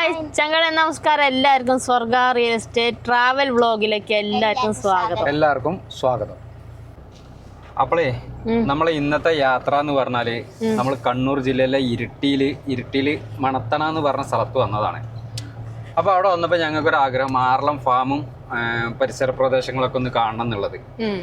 Hi ചങ്ങളെ നമസ്കാരം. എല്ലാവർക്കും സ്വർഗ റിയൽ എസ്റ്റേറ്റ് ട്രാവൽ വ്ളോഗിലേക്ക് എല്ലാവർക്കും സ്വാഗതം. അപ്പോളേ നമ്മളെ ഇന്നത്തെ യാത്ര എന്ന് പറഞ്ഞാല് നമ്മൾ കണ്ണൂർ ജില്ലയിലെ ഇരിട്ടിയില് മണത്തണ എന്ന് പറഞ്ഞ സ്ഥലത്ത് വന്നതാണ്. അപ്പൊ അവിടെ വന്നപ്പോ ഞങ്ങൾക്കൊരു ആഗ്രഹം ആർളം ഫാമും പരിസര പ്രദേശങ്ങളൊക്കെ ഒന്ന് കാണണം എന്നുള്ളത്.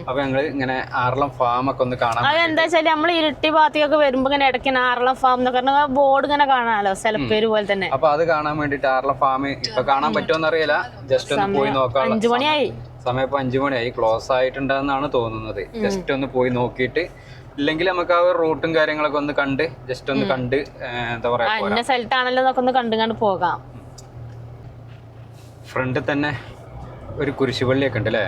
അപ്പൊ ഞങ്ങള് ഇങ്ങനെ ആർളം ഫാം ഒക്കെ ഒന്ന് കാണാൻ. അതെന്താ വെച്ചാല് നമ്മൾ ഇരിട്ടി ഭാഗത്തേക്കൊക്കെ വരുമ്പോ ഇങ്ങനെ ഇടയ്ക്ക് ആർളം ഫാം എന്നൊക്കെ ബോർഡ് ഇങ്ങനെ കാണാമല്ലോ, സ്ഥലപ്പേര് പോലെ തന്നെ. അപ്പൊ അത് കാണാൻ വേണ്ടിട്ട് ആർളം ഫാം ഇപ്പൊ കാണാൻ പറ്റുമോന്ന് അറിയില്ല, ജസ്റ്റ് ഒന്ന് പോയി നോക്കാം. 5 മണിയായി, സമയം ഇപ്പൊ 5 മണിയായി, ക്ലോസ് ആയിട്ടുണ്ടെന്നാണ് തോന്നുന്നത്. ജസ്റ്റ് ഒന്ന് പോയി നോക്കിയിട്ട് ഇല്ലെങ്കിൽ നമുക്ക് ആ റൂട്ടും കാര്യങ്ങളൊക്കെ ഒന്ന് കണ്ട് ജസ്റ്റ് ഒന്ന് കണ്ട് എന്താ പറയാ ഇന്ന സ്ഥലത്താണല്ലോ എന്നൊക്കെ ഒന്ന് കണ്ടു പോകാം. ഫ്രണ്ടിൽ തന്നെ ഒരു കുരിശുപള്ളിയൊക്കെ ഉണ്ട് അല്ലേ?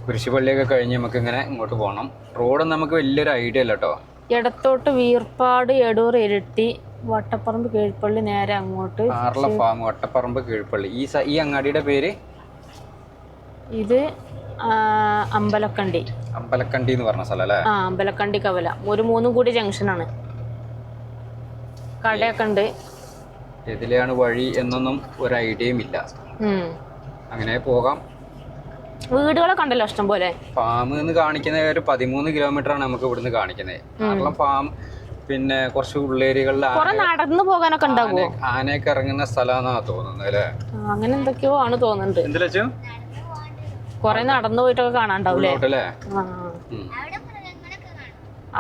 കുരിശുപള്ളിയൊക്കെ കഴിഞ്ഞ് നമുക്ക് ഇങ്ങനെ ഇങ്ങോട്ട് പോകണം. റോഡ് നമുക്ക് വലിയൊരു ഐഡിയ അല്ല കേട്ടോ. ഇടത്തോട്ട് വീർപ്പാട്, എടൂർ, ഇരിട്ടി, വട്ടപ്പറമ്പ്, കീഴ്പള്ളി, നേരെ അങ്ങോട്ട് ആർള ഫാം, വട്ടപ്പറമ്പ്, കീഴ്പള്ളി. ഈ അങ്ങാടിയുടെ പേര് ഇത് അമ്പലക്കണ്ടി എന്ന് പറഞ്ഞ സ്ഥലം അല്ലേ? അമ്പലക്കണ്ടി കവല. ഒരു 3 കൂടി ജംഗ്ഷനാണ്. കടയൊക്കെ ഉണ്ട്. ഇതിലെയാണ് വഴി എന്നൊന്നും ഒരു ഐഡിയയും ഇല്ല. അങ്ങനെ പോകാം. വീടുകളൊക്കെ ഉണ്ടല്ലോ ഇഷ്ടം പോലെ. ഫാം എന്ന് കാണിക്കുന്നത് ഒരു 13 കിലോമീറ്റർ ആണ് നമുക്ക് ഇവിടുന്ന് കാണിക്കുന്നത്. ആർളം ഫാം പിന്നെ കുറച്ച് ഉള്ളേരികളിൽ നടന്നു പോകാനൊക്കെ ഉണ്ടാവുമോ? ആനയൊക്കെ ഇറങ്ങുന്ന സ്ഥലമാണെന്നാ തോന്നുന്നത് അല്ലേ? അങ്ങനെ എന്തൊക്കെയോ ആണ് തോന്നുന്നുണ്ട്. എന്തിലു കൊറേ നടന്നു പോയിട്ടൊക്കെ കാണാണ്ടാവൂലേ?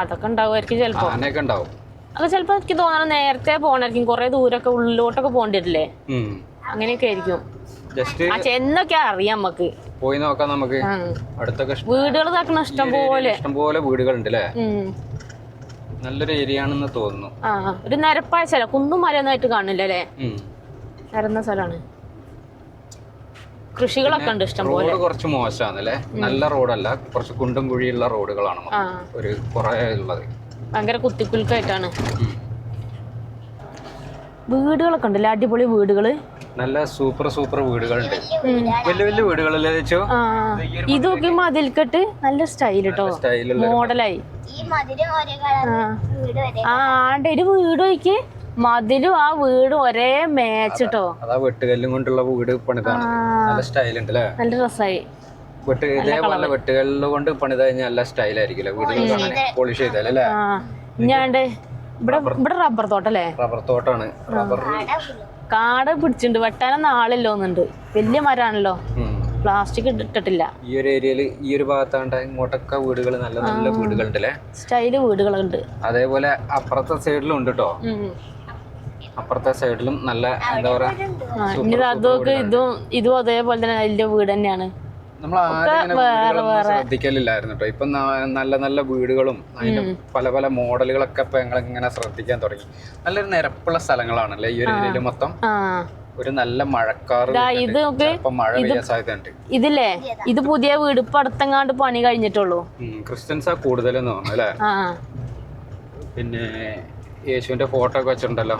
അതൊക്കെ ഉണ്ടാവുമായിരിക്കും ചിലപ്പോ. ആനയൊക്കെ ഉണ്ടാവും. അത് ചിലപ്പോ എനിക്ക് തോന്നണം നേരത്തെ പോകണായിരിക്കും, കൊറേ ദൂരമൊക്കെ ഉള്ളിലോട്ടൊക്കെ പോകേണ്ടി വരില്ലേ? അങ്ങനെയൊക്കെ ആയിരിക്കും. എന്നൊക്കെ അറിയാം, നമുക്ക് പോയി നോക്കാം. നമുക്ക് അടുത്തൊക്കെ വീടുകൾ ഇഷ്ടം പോലെ വീടുകളുണ്ട് അല്ലേ? നല്ലൊരു ഏരിയ ആണെന്ന് തോന്നുന്നു. ഒരു നിരപ്പായ സ്ഥലം, കുന്നും മലയൊന്നായിട്ട് കാണില്ല അല്ലേ? നിരന്ന സ്ഥലമാണ്. കൃഷികളൊക്കെ ഉണ്ട് ഇഷ്ടം പോലെ. റോഡ് കുറച്ച് മോശമാണ് അല്ലേ? നല്ല റോഡല്ല, കുറച്ച് കുണ്ടും കുഴിയുള്ള റോഡുകളാണ് ഒരു കുറെ ഉള്ളത്. ഭയങ്കര കുത്തിക്കുലുക്കായിട്ടാണ്. വീടുകളൊക്കെ ഉണ്ടല്ലേ, അടിപൊളി വീടുകള്, നല്ല സൂപ്പർ വീടുകളുണ്ട്. വലിയ വീടുകളല്ലേ? ഇതൊക്കെ മതിൽക്കെട്ട് നല്ല സ്റ്റൈൽ കേട്ടോ, മോഡലായി. ഒരു വീട് നോക്കി, മതിലും ആ വീട് ഒരേ മാച്ചിട്ടോ. അതാ വെട്ടുകല്ലും കൊണ്ടുള്ള വീട് പണിതാണ്. നല്ല സ്റ്റൈൽ ഉണ്ട് അല്ലേ? നല്ല രസമായി. ഇതേപോലെ വെട്ടുകല്ല് കൊണ്ട് പണിത് കഴിഞ്ഞാൽ നല്ല സ്റ്റൈലായിരിക്കും വീടുകൾ പോളിഷ് ചെയ്താലേ. ഞാണ്ട് ഇവിടെ റബ്ബർ തോട്ടല്ലേ? റബ്ബർ തോട്ടാണ്. റബ്ബർ കാട് പിടിച്ചിട്ടുണ്ട്, വെട്ടാനൊന്നും ആളില്ലോന്നുണ്ട്. വലിയ മരാണല്ലോ, പ്ലാസ്റ്റിക് ഇട്ടിട്ടില്ല. ഈ ഒരു ഏരിയയില് ഈ ഒരു ഭാഗത്താണ്ട് ഇങ്ങോട്ടൊക്കെ വീടുകൾ നല്ല വീടുകളുണ്ട് അല്ലേ? സ്റ്റൈല് വീടുകളുണ്ട്. അതേപോലെ അപ്പുറത്തെ സൈഡിലും ഉണ്ട് കേട്ടോ. അപ്പുറത്തെ സൈഡിലും നല്ല എന്താ പറയാ, അതൊക്കെ ഇതും അതേപോലെ തന്നെ വലിയ വീട് തന്നെയാണ്. നമ്മൾ ശ്രദ്ധിക്കലില്ലായിരുന്നു കേട്ടോ. ഇപ്പൊ നല്ല വീടുകളും അതിന്റെ പല മോഡലുകളൊക്കെ ഇപ്പൊ ഞങ്ങൾ ഇങ്ങനെ ശ്രദ്ധിക്കാൻ തുടങ്ങി. നല്ലൊരു നിരപ്പുള്ള സ്ഥലങ്ങളാണല്ലേ ഈ ഒരു ഏരിയയില് മൊത്തം. ഒരു നല്ല മഴക്കാറ്, മഴ പെയ്യാൻ സാധ്യതയുണ്ട്. ഇതില്ലേ, ഇത് പുതിയ വീട് ഇപ്പൊ അടുത്തെങ്ങാണ്ട് പണി കഴിഞ്ഞിട്ടുള്ളൂ. ക്രിസ്ത്യൻസാ കൂടുതലെന്ന് തോന്നുന്നു അല്ലേ? പിന്നെ യേശുവിന്റെ ഫോട്ടോ ഒക്കെ വെച്ചിട്ടുണ്ടല്ലോ.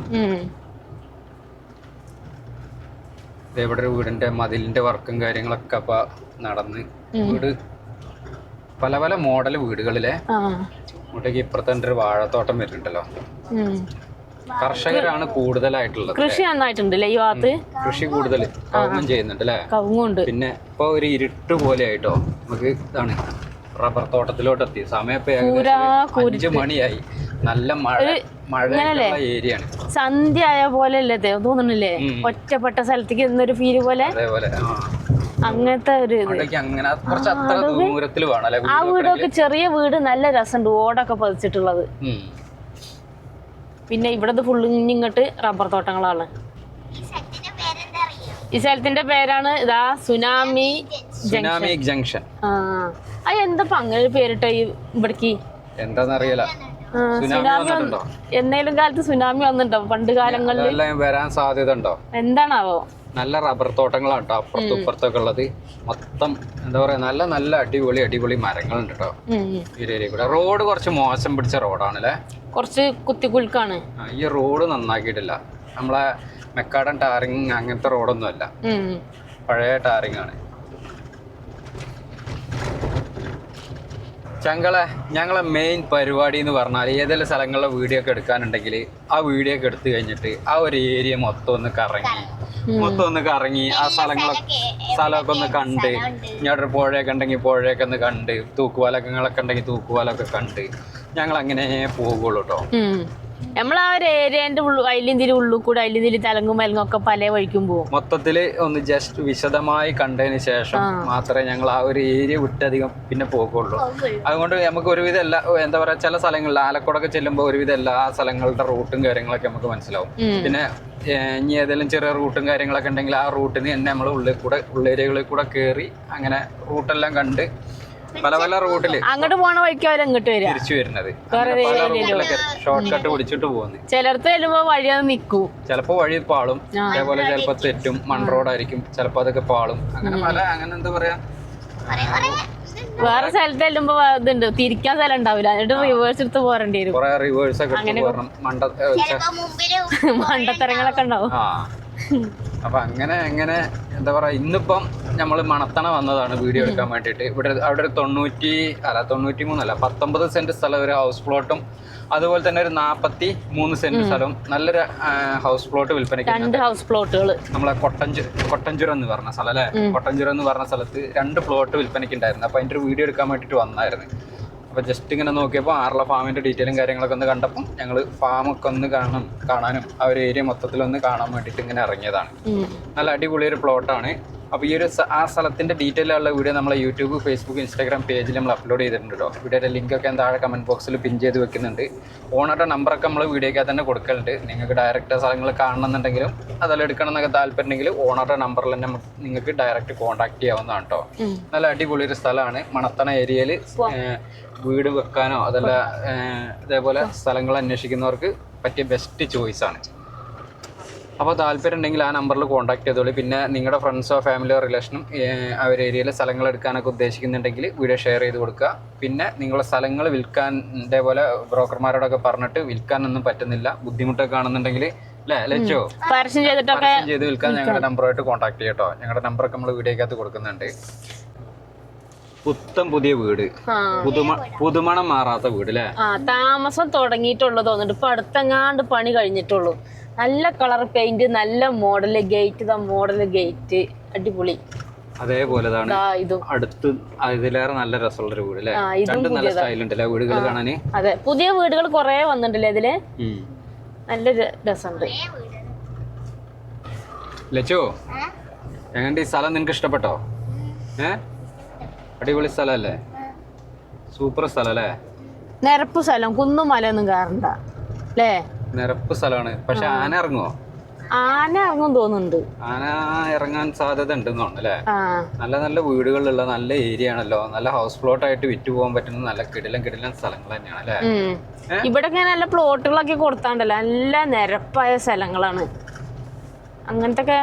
ഇവിടെ ഒരു വീടിന്റെ മതിലിന്റെ വർക്കും കാര്യങ്ങളൊക്കെ അപ്പൊ നടന്ന് വീട് പല മോഡൽ വീടുകളിലെ ഇങ്ങോട്ടേക്ക് ഇപ്പുറത്തെ ഒരു വാഴത്തോട്ടം വരുന്നുണ്ടല്ലോ. കർഷകരാണ് കൂടുതലായിട്ടുള്ളത്. കൃഷി നന്നായിട്ടുണ്ടല്ലേ ഈ ഭാഗത്ത്? കൃഷി കൂടുതൽ കവുങ്ങും ചെയ്യുന്നുണ്ട് അല്ലേ? കവുങ്ങുണ്ട്. പിന്നെ ഇപ്പൊ ഒരു ഇരുട്ട് പോലെ ആയിട്ടോ. നമുക്ക് ഇതാണ് റബ്ബർ തോട്ടത്തിലോട്ട് എത്തി. സമയം ഇപ്പൊ 5 മണിയായി. നല്ല മഴയുള്ള ഏരിയയാണ്. സന്ധ്യ ആയ പോലെ അല്ലേ തോന്നുന്നില്ലേ? ഒറ്റപ്പെട്ട സ്ഥലത്തേക്ക് ഇന്നൊരു ഫീല് പോലെ. അങ്ങനത്തെ ഒരു ദൂരത്തിൽ വേണം. ആ വീടൊക്കെ ചെറിയ വീട്, നല്ല രസമുണ്ട്, ഓടൊക്കെ പതിച്ചിട്ടുള്ളത്. പിന്നെ ഇവിടെ ഫുള്ള് ഇങ്ങോട്ട് റബ്ബർ തോട്ടങ്ങളാണ്. ഈ സ്ഥലത്തിന്റെ പേരാണ് ഇതാ സുനാമി ജംഗ്ഷൻ. എന്താ അങ്ങനെ പേരിട്ടോ ഇവിടേക്ക്? എന്താന്നറിയില്ല. എന്നേലും കാലത്ത് സുനാമി വന്നിട്ടുണ്ടോ പണ്ട് കാലങ്ങളിൽ? വരാൻ സാധ്യത ഉണ്ടോ? എന്താണാവോ? നല്ല റബ്ബർ തോട്ടങ്ങളാണ് കേട്ടോ അപ്പുറത്തും ഇപ്പുറത്തൊക്കെ ഉള്ളത്. മൊത്തം എന്താ പറയാ, നല്ല അടിപൊളി മരങ്ങളുണ്ട് കേട്ടോ ഈ ഏരിയ കൂടെ. റോഡ് കുറച്ച് മോശം പിടിച്ച റോഡാണല്ലേ? കുറച്ച് കുത്തിക്കുലുക്കാണ്. ഈ റോഡ് നന്നാക്കിയിട്ടില്ല. നമ്മളെ മെക്കാടൻ ടാറിങ് അങ്ങനത്തെ റോഡൊന്നും അല്ല, പഴയ ടാറിങ് ആണ്. ഞങ്ങളെ മെയിൻ പരിപാടി എന്ന് പറഞ്ഞാൽ ഏതെങ്കിലും സ്ഥലങ്ങളിലെ വീഡിയോ ഒക്കെ എടുക്കാനുണ്ടെങ്കിൽ ആ വീഡിയോ ഒക്കെ എടുത്തു കഴിഞ്ഞിട്ട് ആ ഒരു ഏരിയ മൊത്തം ഒന്ന് കറങ്ങി ആ സ്ഥലമൊക്കെ ഒന്ന് കണ്ട് ഇങ്ങോട്ടൊരു പുഴയൊക്കെ ഉണ്ടെങ്കിൽ പുഴയൊക്കെ ഒന്ന് കണ്ട് തൂക്കുപാലങ്ങളൊക്കെ ഉണ്ടെങ്കിൽ തൂക്കുപാലൊക്കെ കണ്ട് ഞങ്ങൾ അങ്ങനെ പോകുള്ളൂ കേട്ടോ. നമ്മൾ ആ ഒരു ഏരിയന്റെ അതിലിന്തിരി ഉള്ളിൽ കൂടെ അതിലിന്തിരി തലങ്ങും മലങ്ങും ഒക്കെ പല വഴിക്കും പോകും. മൊത്തത്തില് ഒന്ന് ജസ്റ്റ് വിശദമായി കണ്ടതിന് ശേഷം മാത്രമേ ഞങ്ങൾ ആ ഒരു ഏരിയ വിട്ടധികം പിന്നെ പോകുള്ളൂ. അതുകൊണ്ട് നമുക്ക് ഒരുവിധം എല്ലാ എന്താ പറയാ ചില സ്ഥലങ്ങളിൽ ആലക്കോടൊക്കെ ചെല്ലുമ്പോൾ ഒരുവിധം എല്ലാ സ്ഥലങ്ങളുടെ റൂട്ടും കാര്യങ്ങളൊക്കെ നമുക്ക് മനസ്സിലാവും. പിന്നെ ഇനി ഏതെങ്കിലും ചെറിയ റൂട്ടും കാര്യങ്ങളൊക്കെ ഉണ്ടെങ്കിൽ ആ റൂട്ടിന് തന്നെ നമ്മൾ ഉള്ളേരിയകളിൽ കൂടെ കയറി അങ്ങനെ റൂട്ടെല്ലാം കണ്ട് പല റൂട്ടില് അങ്ങോട്ട് പോണ വഴിക്ക് അവർ ഇങ്ങോട്ട് വരിക തിരിച്ചു വരുന്നത് ഷോർട്ട് കട്ട് പിടിച്ചിട്ട് പോകുന്നത്. ചിലടത്ത് ചെല്ലുമ്പോ വഴി അത് നിക്കും, ചിലപ്പോ വഴി പാളും, അതേപോലെ ചിലപ്പോ തെറ്റും, മൺ റോഡായിരിക്കും, ചിലപ്പോ അതൊക്കെ പാളും. അങ്ങനെ എന്താ പറയാ വേറെ സ്ഥലത്ത് ചെല്ലുമ്പോ ഇതുണ്ട് തിരിക്കാൻ സ്ഥലം ഉണ്ടാവില്ല, എന്നിട്ട് റിവേഴ്സ് എടുത്ത് പോരേണ്ടി വരും. കുറെ റിവേഴ്സ് ഒക്കെ മണ്ടത്തരങ്ങളൊക്കെ ഉണ്ടാവും. അപ്പൊ അങ്ങനെ എന്താ പറയാ ഇന്നിപ്പം നമ്മൾ മണത്തണ വന്നതാണ് വീഡിയോ എടുക്കാൻ വേണ്ടിയിട്ട്. അവിടെ ഒരു 19 സെന്റ് സ്ഥലം ഒരു ഹൗസ് പ്ലോട്ടും അതുപോലെ തന്നെ ഒരു 43 സെന്റ് സ്ഥലവും നല്ലൊരു ഹൗസ് പ്ലോട്ട് വിൽപ്പനയ്ക്ക്. 2 ഹൗസ് പ്ലോട്ടുകൾ നമ്മളെ കൊട്ടഞ്ചുരം എന്ന് പറഞ്ഞ സ്ഥലം അല്ലെ, കൊട്ടഞ്ചുരം എന്ന് പറഞ്ഞ സ്ഥലത്ത് 2 പ്ലോട്ട് വിൽപ്പനയ്ക്ക് ഉണ്ടായിരുന്നു. അപ്പൊ അതിന്റെ ഒരു വീഡിയോ എടുക്കാൻ വേണ്ടിയിട്ട് വന്നായിരുന്നു. അപ്പോൾ ജസ്റ്റ് ഇങ്ങനെ നോക്കിയപ്പോൾ ആർല ഫാമിൻ്റെ ഡീറ്റെയിലും കാര്യങ്ങളൊക്കെ ഒന്ന് കണ്ടപ്പം ഞങ്ങൾ ഫാമൊക്കെ ഒന്ന് കാണാനും ആ ഒരു ഏരിയ മൊത്തത്തിലൊന്ന് കാണാൻ വേണ്ടിയിട്ട് ഇങ്ങനെ ഇറങ്ങിയതാണ്. നല്ല അടിപൊളിയൊരു പ്ലോട്ടാണ്. അപ്പോൾ ഈ ഒരു ആ സ്ഥലത്തിൻ്റെ ഡീറ്റെയിൽ ഉള്ള വീഡിയോ നമ്മളെ യൂട്യൂബ്, ഫേസ്ബുക്ക്, ഇൻസ്റ്റാഗ്രാം പേജിൽ നമ്മൾ അപ്ലോഡ് ചെയ്തിട്ടുണ്ട് കേട്ടോ. വീഡിയോയുടെ ലിങ്കൊക്കെ താഴെ കമൻറ്റ് ബോക്സിൽ പിൻ ചെയ്ത് വെക്കുന്നുണ്ട്. ഓണറുടെ നമ്പറൊക്കെ നമ്മൾ വീഡിയോയ്ക്കകത്ത് തന്നെ കൊടുക്കലുണ്ട്. നിങ്ങൾക്ക് ഡയറക്റ്റ് സ്ഥലങ്ങൾ കാണണമെന്നുണ്ടെങ്കിലും അതെല്ലാം എടുക്കണം എന്നൊക്കെ താല്പര്യമുണ്ടെങ്കിൽ ഓണറുടെ നമ്പറിൽ തന്നെ നിങ്ങൾക്ക് ഡയറക്റ്റ് കോൺടാക്ട് ചെയ്യാവുന്നതാണ് കേട്ടോ. നല്ല അടിപൊളിയൊരു സ്ഥലമാണ്. മണത്തണ ഏരിയയിൽ വീട് വെക്കാനോ അതല്ല ഇതേപോലെ സ്ഥലങ്ങൾ അന്വേഷിക്കുന്നവർക്ക് പറ്റിയ ബെസ്റ്റ് ചോയ്സാണ്. അപ്പോൾ താല്പര്യം ഉണ്ടെങ്കിൽ ആ നമ്പറിൽ കോൺടാക്ട് ചെയ്തോളൂ. പിന്നെ നിങ്ങളുടെ ഫ്രണ്ട്സോ ഫാമിലിയോ റിലേഷനും ആ ഒരു ഏരിയയിൽ സ്ഥലങ്ങൾ എടുക്കാനൊക്കെ ഉദ്ദേശിക്കുന്നുണ്ടെങ്കിൽ വീഡിയോ ഷെയർ ചെയ്ത് കൊടുക്കുക. പിന്നെ നിങ്ങളുടെ സ്ഥലങ്ങൾ വിൽക്കാൻ ഇതേപോലെ ബ്രോക്കർമാരോടൊക്കെ പറഞ്ഞിട്ട് വിൽക്കാനൊന്നും പറ്റുന്നില്ല, ബുദ്ധിമുട്ടൊക്കെ കാണുന്നുണ്ടെങ്കിൽ ലച്ചോ പരസ്യം ചെയ്ത് വിൽക്കാൻ ഞങ്ങളുടെ നമ്പറുമായിട്ട് കോൺടാക്ട് ചെയ്യട്ടോ. ഞങ്ങളുടെ നമ്പറൊക്കെ നമ്മൾ വീഡിയോക്കകത്ത് കൊടുക്കുന്നുണ്ട്. പുതിയ വീട്, പുതുമണം മാറാത്ത വീട് അല്ലേ? താമസം തുടങ്ങിയിട്ടുള്ളൂ തോന്നുന്നുണ്ട്. ഇപ്പൊ അടുത്തെങ്ങാണ്ട് പണി കഴിഞ്ഞിട്ടുള്ളൂ. നല്ല കളർ പെയിന്റ്, നല്ല മോഡല് ഗേറ്റ്, അടിപൊളി. അതേപോലെ അടുത്ത് ഇതിലേറെ നല്ല രസമുള്ളൊരു വീട് അല്ലേ? രണ്ടും നല്ല സ്റ്റൈലുണ്ടല്ലേ വീടുകൾ കാണാന്? അതെ, പുതിയ വീടുകൾ കുറെ വന്നിട്ടുണ്ടല്ലേ ഇതില്, നല്ല രസമുണ്ട്. ലച്ചോ, എങ്ങനെ ഈ സ്ഥലം നിനക്ക് ഇഷ്ടപ്പെട്ടോ? അടിപൊളി സ്ഥലല്ലേ? സൂപ്പർ സ്ഥലം അല്ലേ? നിരപ്പ് സ്ഥലം, കുന്നും മലയൊന്നും കയറണ്ട അല്ലേ? നിരപ്പ് സ്ഥലമാണ്. പക്ഷെ ആന ഇറങ്ങുമോ? ആന ഇറങ്ങും തോന്നുന്നുണ്ട്. ആന ഇറങ്ങാൻ സാധ്യത ഉണ്ടെന്നാണ് അല്ലേ? നല്ല നല്ല വീടുകളുള്ള നല്ല ഏരിയ ആണല്ലോ. നല്ല ഹൗസ് പ്ലോട്ട് ആയിട്ട് വിറ്റ് പോകാൻ പറ്റുന്ന നല്ല കിടിലൻ സ്ഥലങ്ങൾ തന്നെയാണ് അല്ലേ? ഇവിടെ നല്ല പ്ലോട്ടുകളൊക്കെ കൊടുത്താണ്ടല്ലോ, നല്ല നിരപ്പായ സ്ഥലങ്ങളാണ്. അങ്ങനത്തെ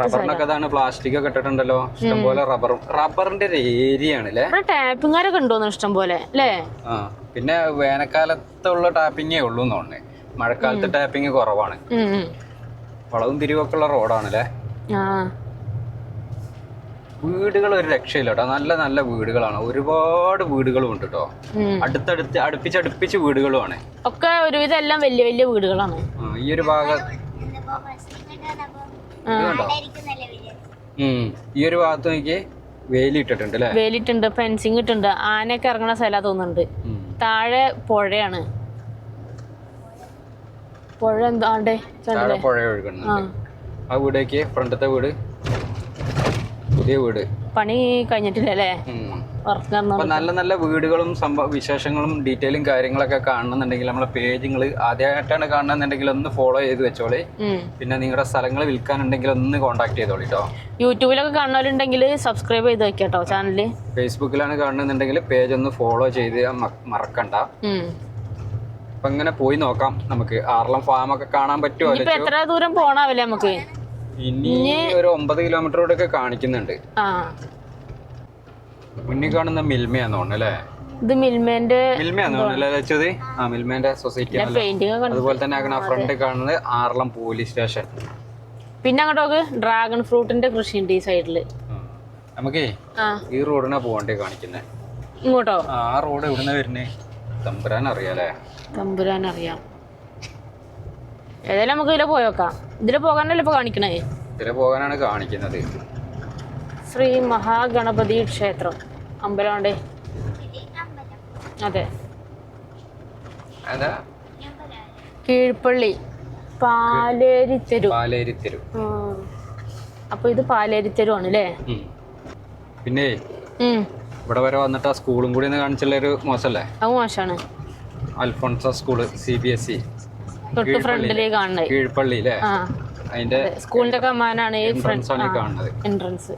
റബ്ബറിനൊക്കെ പ്ലാസ്റ്റിക് ഒക്കെ ഇട്ടിട്ടുണ്ടല്ലോ, ഇഷ്ടംപോലെ റബ്ബറിന്റെ ഒരു ഏരിയ ആണ് അല്ലേ? ടാപ്പിങ്ങാരൊക്കെ ഉണ്ടോന്ന് ഇഷ്ടം പോലെ അല്ലേ? പിന്നെ വേനൽക്കാലത്തുള്ള ടാപ്പിങ്ങേ ഉള്ളൂ തോന്നുന്നു. മഴക്കാലത്ത് ടാപ്പിങ് കുറവാണ്. വളവും തിരിവൊക്കെ ഉള്ള റോഡാണ് അല്ലേ? വീടുകൾ ഒരു രക്ഷയില്ല കേട്ടോ. നല്ല നല്ല വീടുകളാണ്, ഒരുപാട് വീടുകളും ഉണ്ട് കേട്ടോ. അടുപ്പിച്ച് വീടുകളുമാണ് ഒക്കെ. ഒരുവിധം എല്ലാം വലിയ വീടുകളാണ്. ഈ ഒരു ഭാഗത്ത് ഈ ഒരു ഭാഗത്ത് നോക്കി വേലിയിട്ടിട്ടുണ്ട് അല്ലേ? വേലിയിട്ടുണ്ട്, ഫെൻസിങ് ഇട്ടുണ്ട്. ആനയൊക്കെ ഇറങ്ങണ സ്ഥലം തോന്നുന്നുണ്ട്. താഴെ പുഴയാണ്, പുഴ എന്താണ്ടേ പുഴ ഒഴുകുന്നുണ്ട്. ആ വീടേക്ക് ഫ്രണ്ടത്തെ വീട്, പുതിയ വീട് പണി കഴിഞ്ഞിട്ടില്ല അല്ലേ? നല്ല നല്ല വീടുകളും വിശേഷങ്ങളും ഡീറ്റെയിലും കാര്യങ്ങളൊക്കെ കാണണമെന്നുണ്ടെങ്കിൽ നമ്മളെ പേജ് നിങ്ങൾ ആദ്യമായിട്ടാണ് കാണണമെന്നുണ്ടെങ്കിൽ ഒന്ന് ഫോളോ ചെയ്ത് വെച്ചോളി. പിന്നെ നിങ്ങളുടെ സ്ഥലങ്ങൾ വിൽക്കാനുണ്ടെങ്കിൽ ഒന്ന് കോൺടാക്ട് ചെയ്തോളി കേട്ടോ. യൂട്യൂബിലൊക്കെ കാണുന്നവരുണ്ടെങ്കിൽ സബ്സ്ക്രൈബ് ചെയ്ത് വെക്കാട്ടോ ചാനല്. ഫേസ്ബുക്കിലാണ് കാണുന്നുണ്ടെങ്കിൽ പേജ് ഒന്ന് ഫോളോ ചെയ്ത് മറക്കണ്ട. അപ്പൊ ഇങ്ങനെ പോയി നോക്കാം. നമുക്ക് ആർളം ഫാം ഒക്കെ കാണാൻ പറ്റുമോ? എത്ര ദൂരം പോണാവില്ലേ നമുക്ക്? ഇനി ഒരു 9 കിലോമീറ്ററോടെ ഒക്കെ കാണിക്കുന്നുണ്ട്. മുന്നിൽ കാണുന്ന മിൽമയാന്ന് തോന്നുന്നു അല്ലേ? ഇത് മിൽമയാന്ന് തോന്നുന്നു. മിൽമേന്റെ സൊസൈറ്റി. അതുപോലെ തന്നെ ആ ഫ്രണ്ട് കാണുന്നത് ആർളം പോലീസ് സ്റ്റേഷൻ. പിന്നെ അങ്ങോട്ടൊക്കെ ഡ്രാഗൺ ഫ്രൂട്ടിന്റെ കൃഷി ഉണ്ട് ഈ സൈഡില്. നമുക്കേ ഈ റോഡിനാ പോകണ്ടേ കാണിക്കുന്നത്. ഇങ്ങോട്ടോ? ആ റോഡ് എവിടുന്ന വരുന്നേ തമ്പുരാൻ അറിയാലേ. തമ്പുരാൻ അറിയാം. ഏതായാലും നമുക്ക് ഇതിലെ പോയോക്കാം. ഇതിലെ പോകാനല്ലേ ഇപ്പൊ കാണിക്കണേ? ഇതിലെ പോകാനാണ് കാണിക്കുന്നത്. ശ്രീ മഹാഗണപതി ക്ഷേത്രം അമ്പലമുണ്ടേ. അതെ, കീഴ്പള്ളി പാലേരിത്തെരു. അപ്പൊ ഇത് പാലേരിത്തെരു ആണ് അല്ലേ? പിന്നെ ഇവിടെ വരെ വന്നിട്ട് ആ സ്കൂളും കൂടി ഒന്ന് കാണിച്ചുള്ളൊരു മോശമല്ലേ? അത് മോശമാണ്. അൽഫോൺസ സ്കൂള് CBSE തൊട്ട് ഫ്രണ്ടിലേക്ക് കാണുന്നത് കീഴ്പള്ളി അല്ലേ? അതിന്റെ സ്കൂളിന്റെ കമാനാണ് കാണുന്നത്. എൻട്രൻസ്.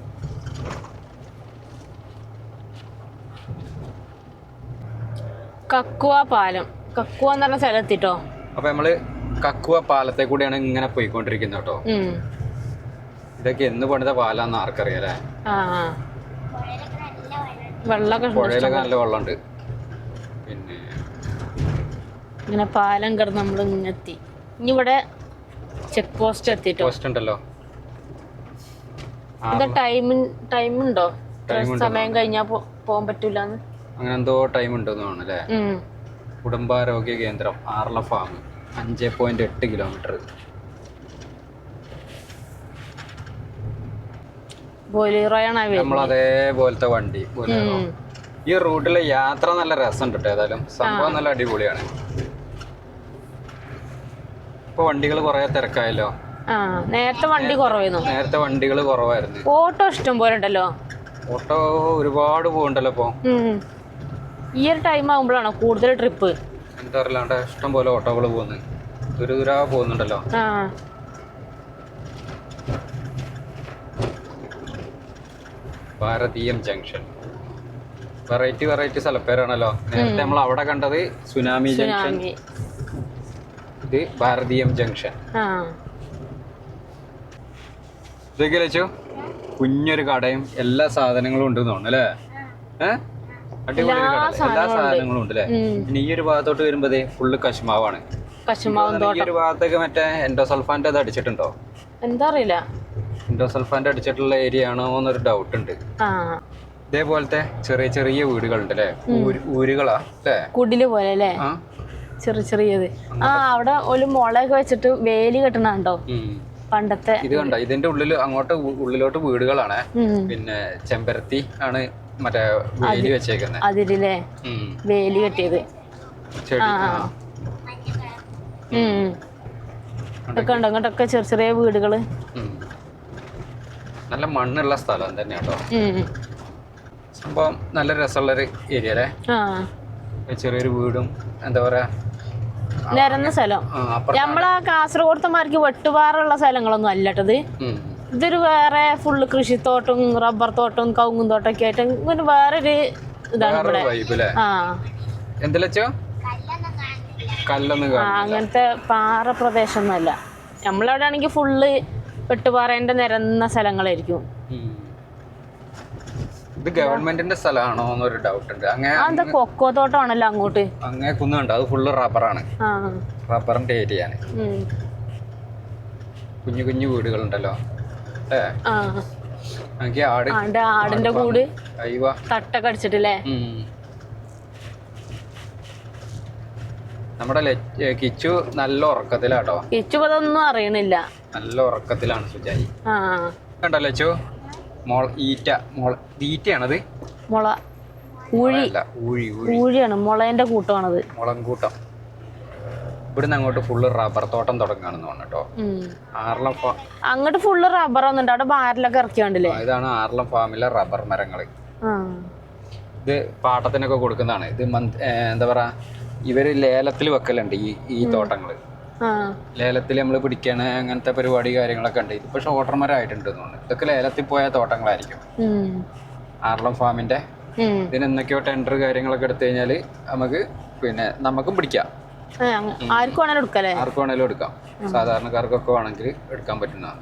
കക്കുവ പാലം. കക്കുവ എന്ന് പറഞ്ഞ സ്ഥലത്തിട്ടോ. അപ്പൊ നമ്മള് കക്കുവ പാലത്തെ കൂടിയാണ് ഇങ്ങനെ പോയിക്കൊണ്ടിരിക്കുന്നത് കേട്ടോ. ഇതൊക്കെ എന്ന് പണിത പാലാന്ന് ആർക്കറിയാലേ? പുഴയിലൊക്കെ നല്ല വെള്ളമുണ്ട്. പിന്നെ ഇങ്ങനെ പാലം കിടന്ന് നമ്മൾ ഇങ്ങെത്തി. ഇനി ഇവിടെ ചെക്ക് പോസ്റ്റ് എത്തിട്ടോ. പോസ്റ്റ് ഉണ്ടല്ലോ. എന്താ ടൈം ഉണ്ടോ? സമയം കഴിഞ്ഞാ പോകാൻ പറ്റൂലെന്ന് അങ്ങനെ എന്തോ ടൈം ഉണ്ടെന്ന് തോന്നുന്നല്ലേ? കുടുംബാരോഗ്യ കേന്ദ്രം ആർല ഫാം 5.8 കിലോമീറ്റർ. നമ്മൾ അതേപോലത്തെ വണ്ടി ബൊലേറോ. ഈ റൂട്ടിലെ യാത്ര നല്ല രസമുണ്ട് കേട്ടോ. ഏതായാലും സംഭവം നല്ല അടിപൊളിയാണ്. ഇപ്പൊ വണ്ടികൾ കുറെ തിരക്കായല്ലോ. നേരത്തെ വണ്ടികൾ കുറവായിരുന്നു. ഓട്ടോ ഇഷ്ടം പോലെ ഉണ്ടല്ലോ. ഓട്ടോ ഒരുപാട് പോകണ്ടല്ലോ ഇപ്പൊ. ഈ ഒരു ടൈം ആകുമ്പോഴാണോ കൂടുതൽ ട്രിപ്പ്? എന്താ അറിയില്ലാണ്ട് ഇഷ്ടം പോലെ ഓട്ടോകൾ പോകുന്നത്. ദൂര പോകുന്നുണ്ടല്ലോ. ഭാരതീയം ജംഗ്ഷൻ. വെറൈറ്റി സ്ഥലപ്പേരാണല്ലോ. നേരത്തെ നമ്മൾ അവിടെ കണ്ടത് സുനാമി ജംഗ്ഷൻ. ഇത് ഭാരതീയം ജംഗ്ഷൻ. ഇതൊക്കെ ലച്ചു കുഞ്ഞൊരു കടയും എല്ലാ സാധനങ്ങളും ഉണ്ട് തോന്നുന്നു അല്ലേ? അടിപൊളി കട, എല്ലാ സാധനങ്ങളും ഉണ്ട് അല്ലേ? പിന്നെ ഈ ഒരു ഭാഗത്തോട്ട് വരുമ്പോ ഫുള്ള് കശുമാവാണ്. ഈ ഒരു ഭാഗത്തേക്ക് മറ്റേ എൻഡോസൾഫാന്റെ അത് അടിച്ചിട്ടുണ്ടോ? എന്താ അറിയില്ല. എൻഡോസൾഫാന്റെ അടിച്ചിട്ടുള്ള ഏരിയ ആണോ എന്നൊരു ഡൗട്ട് ഉണ്ട്. ഇതേപോലത്തെ ചെറിയ വീടുകളുണ്ട് അല്ലേ? ഊരുകളാ അല്ലേ? കുടില് പോലെ അല്ലേ? ചെറിയത്. അവിടെ ഒരു മുളയൊക്കെ വെച്ചിട്ട് വേലി കെട്ടണുണ്ടോ? പണ്ടത്തെ ഇത് കണ്ട. ഇതിന്റെ ഉള്ളിലോട്ട് വീടുകളാണ്. പിന്നെ ചെമ്പരത്തി ആണ് മറ്റേ വേലി വെച്ചേക്കുന്നത്. അതിലേ വേലി കെട്ടിയത് കണ്ടോ? അങ്ങോട്ടൊക്കെ ചെറിയ വീടുകള്. നല്ല മണ്ണുള്ള സ്ഥലം തന്നെയാട്ടോ. സംഭവം നല്ല രസമുള്ളൊരു ഏരിയ അല്ലേ? ചെറിയൊരു വീടും എന്താ പറയാ നിരന്ന സ്ഥലം. നമ്മളാ കാസർഗോഡത്തമാർക്ക് വെട്ടുപാറുള്ള സ്ഥലങ്ങളൊന്നും അല്ലട്ടത്. ഇതൊരു വേറെ ഫുള്ള് കൃഷിത്തോട്ടം, റബ്ബർ തോട്ടം, കവുങ്ങും തോട്ടം ഒക്കെ ആയിട്ട് ഇങ്ങനെ വേറൊരു ഇതാണ് ഇവിടെ. അങ്ങനത്തെ പാറ പ്രദേശമൊന്നുമല്ല. നമ്മളവിടെ ആണെങ്കിൽ ഫുള്ള് വെട്ടുപാറേന്റെ നിരന്ന സ്ഥലങ്ങളായിരിക്കും. ഇത് ഗവൺമെന്റിന്റെ സ്ഥലമാണോ എന്നൊരു ഡൗട്ട് ഉണ്ട്. അങ്ങനെ കൊക്കോ തോട്ടമാണല്ലോ അങ്ങോട്ട്. അങ്ങനെ കുന്നുണ്ട്, അത് ഫുള്ള് റബ്ബറാണ്. റബ്ബറിന്റെ ഏരിയ ആണ്. കുഞ്ഞു വീടുകളുണ്ടല്ലോ. ആടിന്റെ കൂട് തട്ടൊക്കെ അടിച്ചിട്ടില്ലേ? നമ്മുടെ കിച്ചു നല്ല ഉറക്കത്തിലാട്ടോ. കിച്ചു അതൊന്നും അറിയണില്ല. നല്ല ഉറക്കത്തിലാണ് സുജായി. കണ്ടല്ലോ ലച്ചു ഈറ്റയാണത്. മുള ഊഴിയാണ്. മുളേന്റെ കൂട്ടമാണത്. മുളം കൂട്ടം. ഇവിടുന്ന് അങ്ങോട്ട് ഫുള്ള് റബ്ബർ തോട്ടം തുടങ്ങാണെന്ന് പറഞ്ഞോ. അങ്ങോട്ട് ഫുള്ള് റബ്ബർ വന്നിട്ട് അവിടെ ബാരലൊക്കെ ഇറക്കിയാണ്ടില്ലേ? ഇതാണ് ആർലം ഫാമിലെ റബ്ബർ മരങ്ങള്. ഇത് പാട്ടത്തിനൊക്കെ കൊടുക്കുന്നതാണ്. ഇത് എന്താ പറയാ, ഇവര് ലേലത്തിൽ വെക്കലുണ്ട് ഈ തോട്ടങ്ങള്. ലേലത്തിൽ നമ്മൾ പിടിക്കണ അങ്ങനത്തെ പരിപാടി കാര്യങ്ങളൊക്കെ ഉണ്ട്. ഇതിപ്പോ ഷോട്ടർമരായിട്ടുണ്ട് തോന്നുന്നു. ഇതൊക്കെ ലേലത്തിൽ പോയ തോട്ടങ്ങളായിരിക്കും ആർലം ഫാമിന്റെ. ഇതിന് എന്തൊക്കെയോ ടെൻഡർ കാര്യങ്ങളൊക്കെ എടുത്തു കഴിഞ്ഞാല് നമുക്കും പിടിക്കാം. ആർക്കും വേണേലും എടുക്കാം. സാധാരണക്കാർക്കൊക്കെ വേണമെങ്കിൽ എടുക്കാൻ പറ്റുന്നതാണ്.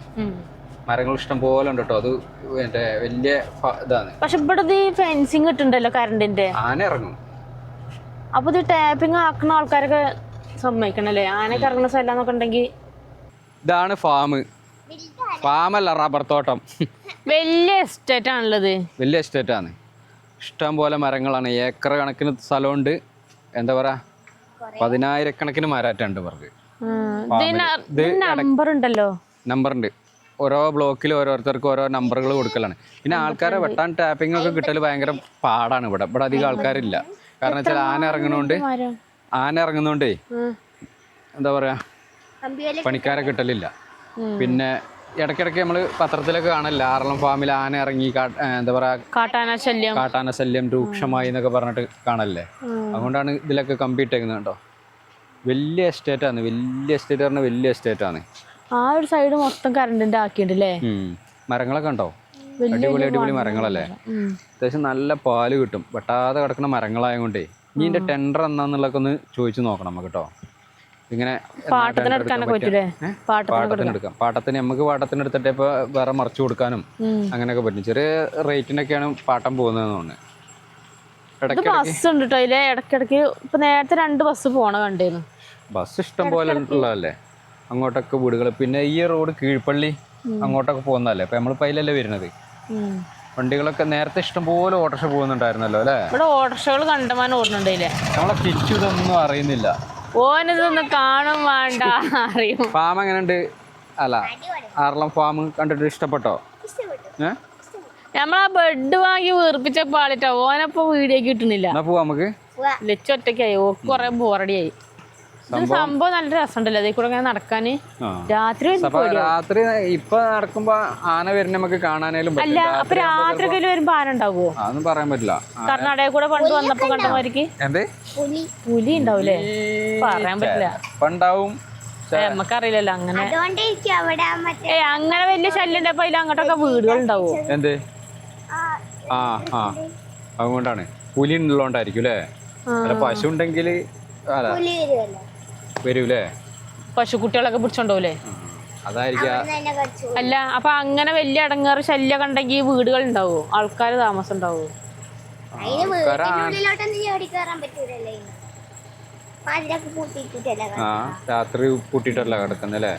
മരങ്ങൾ ഇഷ്ടം പോലെ ഉണ്ട് കേട്ടോ. അത് വലിയ ഇതാണ്. പക്ഷെ ഇവിടെ ഫെൻസിങ് കിട്ടുന്നുണ്ടല്ലോ കറണ്ടിന്റെ. ആന ഇറങ്ങും. അപ്പൊ ഇത് ടാപ്പിംഗ് ആക്കുന്ന ആൾക്കാരൊക്കെ സമ്മതിക്കണല്ലേ? ആനക്ക് ഇറങ്ങുന്ന സ്ഥലം ഉണ്ടെങ്കിൽ. ഇതാണ് ഫാമല്ല റബ്ബർ തോട്ടം. വലിയ എസ്റ്റേറ്റ് ആണുള്ളത്. വലിയ എസ്റ്റേറ്റ് ആണ്. ഇഷ്ടം പോലെ മരങ്ങളാണ്. ഏക്കർ കണക്കിന് സ്ഥലമുണ്ട്. എന്താ പറയാ 10,000 മരാറ്റുണ്ട് ഇവർക്ക്. നമ്പർ ഉണ്ടല്ലോ, നമ്പറുണ്ട്. ഓരോ ബ്ലോക്കിൽ ഓരോരുത്തർക്ക് ഓരോ നമ്പറുകൾ കൊടുക്കലാണ്. പിന്നെ ആൾക്കാരെ വെട്ടാൻ ടാപ്പിംഗ് ഒക്കെ കിട്ടൽ ഭയങ്കര പാടാണ്. ഇവിടെ അധികം ആൾക്കാരില്ല. കാരണം വെച്ചാൽ ആന ഇറങ്ങുന്നോണ്ടേ എന്താ പറയാ പണിക്കാരെ കിട്ടലില്ല. പിന്നെ ഇടയ്ക്കിടയ്ക്ക് നമ്മൾ പത്രത്തിലൊക്കെ കാണലില്ല, ആറളം ഫാമിൽ ആന ഇറങ്ങി എന്താ പറയാ കാട്ടാന ശല്യം രൂക്ഷമായി എന്നൊക്കെ പറഞ്ഞിട്ട് കാണല്ലേ. അതുകൊണ്ടാണ് ഇതിലൊക്കെ കമ്പിയിട്ടേക്കുന്നത് കേട്ടോ. വലിയ എസ്റ്റേറ്റാണ്, വലിയ എസ്റ്റേറ്റ് പറഞ്ഞാൽ വലിയ എസ്റ്റേറ്റാണ്. ആ ഒരു സൈഡ് മൊത്തം കറണ്ടിന്റെ ആക്കിയിട്ടില്ലേ. മരങ്ങളൊക്കെ ഉണ്ടോ, അടിപൊളി മരങ്ങളല്ലേ. അത്യാവശ്യം നല്ല പാല് കിട്ടും. വെട്ടാതെ കിടക്കുന്ന മരങ്ങളായതുകൊണ്ടേ ഇനി ഇതിന്റെ ടെൻഡർ എന്നാന്നുള്ളതൊക്കെ ഒന്ന് ചോദിച്ചു നോക്കണം നമുക്ക് കേട്ടോ. ഇങ്ങനെ പാട്ടത്തിന് എടുക്കാം. പാട്ടത്തിന് നമുക്ക് പാട്ടത്തിന് എടുത്തിട്ട് ഇപ്പൊ വേറെ മറിച്ചു കൊടുക്കാനും അങ്ങനെയൊക്കെ പറ്റും. ചെറിയ റേറ്റിനൊക്കെയാണ് പാട്ടം പോകുന്നതെന്ന് തോന്നുന്നു. ബസ് ഉണ്ട് കേട്ടോ അതിലെ ഇടയ്ക്കിടയ്ക്ക്. ഇപ്പൊ നേരത്തെ 2 ബസ് പോണ കണ്ടിരുന്നു. ബസ് ഇഷ്ടം പോലെ ഉള്ളതല്ലേ അങ്ങോട്ടൊക്കെ വീടുകൾ. പിന്നെ ഈ റോഡ് കീഴ്പള്ളി അങ്ങോട്ടൊക്കെ പോകുന്നതല്ലേ. അപ്പൊ നമ്മളിപ്പോ അതിലല്ലേ വരുന്നത്. വണ്ടികളൊക്കെ നേരത്തെ ഇഷ്ടംപോലെ ഓട്ടോറിക്ഷ പോകുന്നുണ്ടായിരുന്നല്ലോ അല്ലേ. ഇവിടെ ഓട്ടോറിക്ഷകൾ കണ്ടമാനം ഓടുന്നുണ്ടല്ലേ. നമ്മളെ കിച്ചു ഇതൊന്നും അറിയുന്നില്ല. ഓനിതൊന്നും കാണും വേണ്ട, അറിയും. ഫാം എങ്ങനെയുണ്ട്? അല്ല, ആറളം ഫാം കണ്ടിട്ട് ഇഷ്ടപ്പെട്ടോ? നമ്മളാ ബെഡ് വാങ്ങി വീർപ്പിച്ച പാളിട്ടോ ഓനപ്പോ വീഡിയോ കിട്ടുന്നില്ല. പോവാ നമുക്ക്. ലച്ചൊറ്റക്കായി ഓക്ക് കൊറേ ബോറടിയായി. സംഭവം നല്ല രസമുണ്ടല്ലോ അതേ കൂടെ നടക്കാന്. രാത്രി ഇപ്പൊ നടക്കുമ്പോ ആന വരുന്ന നമുക്ക് കാണാനും. അല്ല, അപ്പൊ രാത്രി വരുമ്പോ ആന ഉണ്ടാവുമോ? അതൊന്നും പറയാൻ പറ്റില്ല. കർണാടക കൂടെ പണ്ട് വന്നപ്പോ കണ്ടമാർക്ക് പുലി ഉണ്ടാവൂലേ? പറയാൻ പറ്റില്ല. പണ്ടാവും, നമ്മക്കറിയില്ലല്ലോ. അങ്ങനെ അങ്ങനെ വലിയ ശല്യം ഉണ്ടപ്പോ അതിൽ അങ്ങോട്ടൊക്കെ വീടുകൾ ഉണ്ടാവോ? എന്ത്? അതുകൊണ്ടാണ് പുലി ഉള്ളോണ്ടായിരിക്കും അല്ലേ. അല്ല, പശു ഉണ്ടെങ്കിൽ വരൂലേ, പശുക്കുട്ടികളൊക്കെ പിടിച്ചോണ്ടോലേ, അതായിരിക്കും. അല്ല, അപ്പൊ അങ്ങനെ വലിയ അടങ്ങാറ് ശല്യം കണ്ടെങ്കിൽ വീടുകൾ ഉണ്ടാവോ, ആൾക്കാര് താമസം ഉണ്ടാവോ? രാത്രി പൂട്ടിട്ടല്ല കിടക്കുന്നല്ലേ.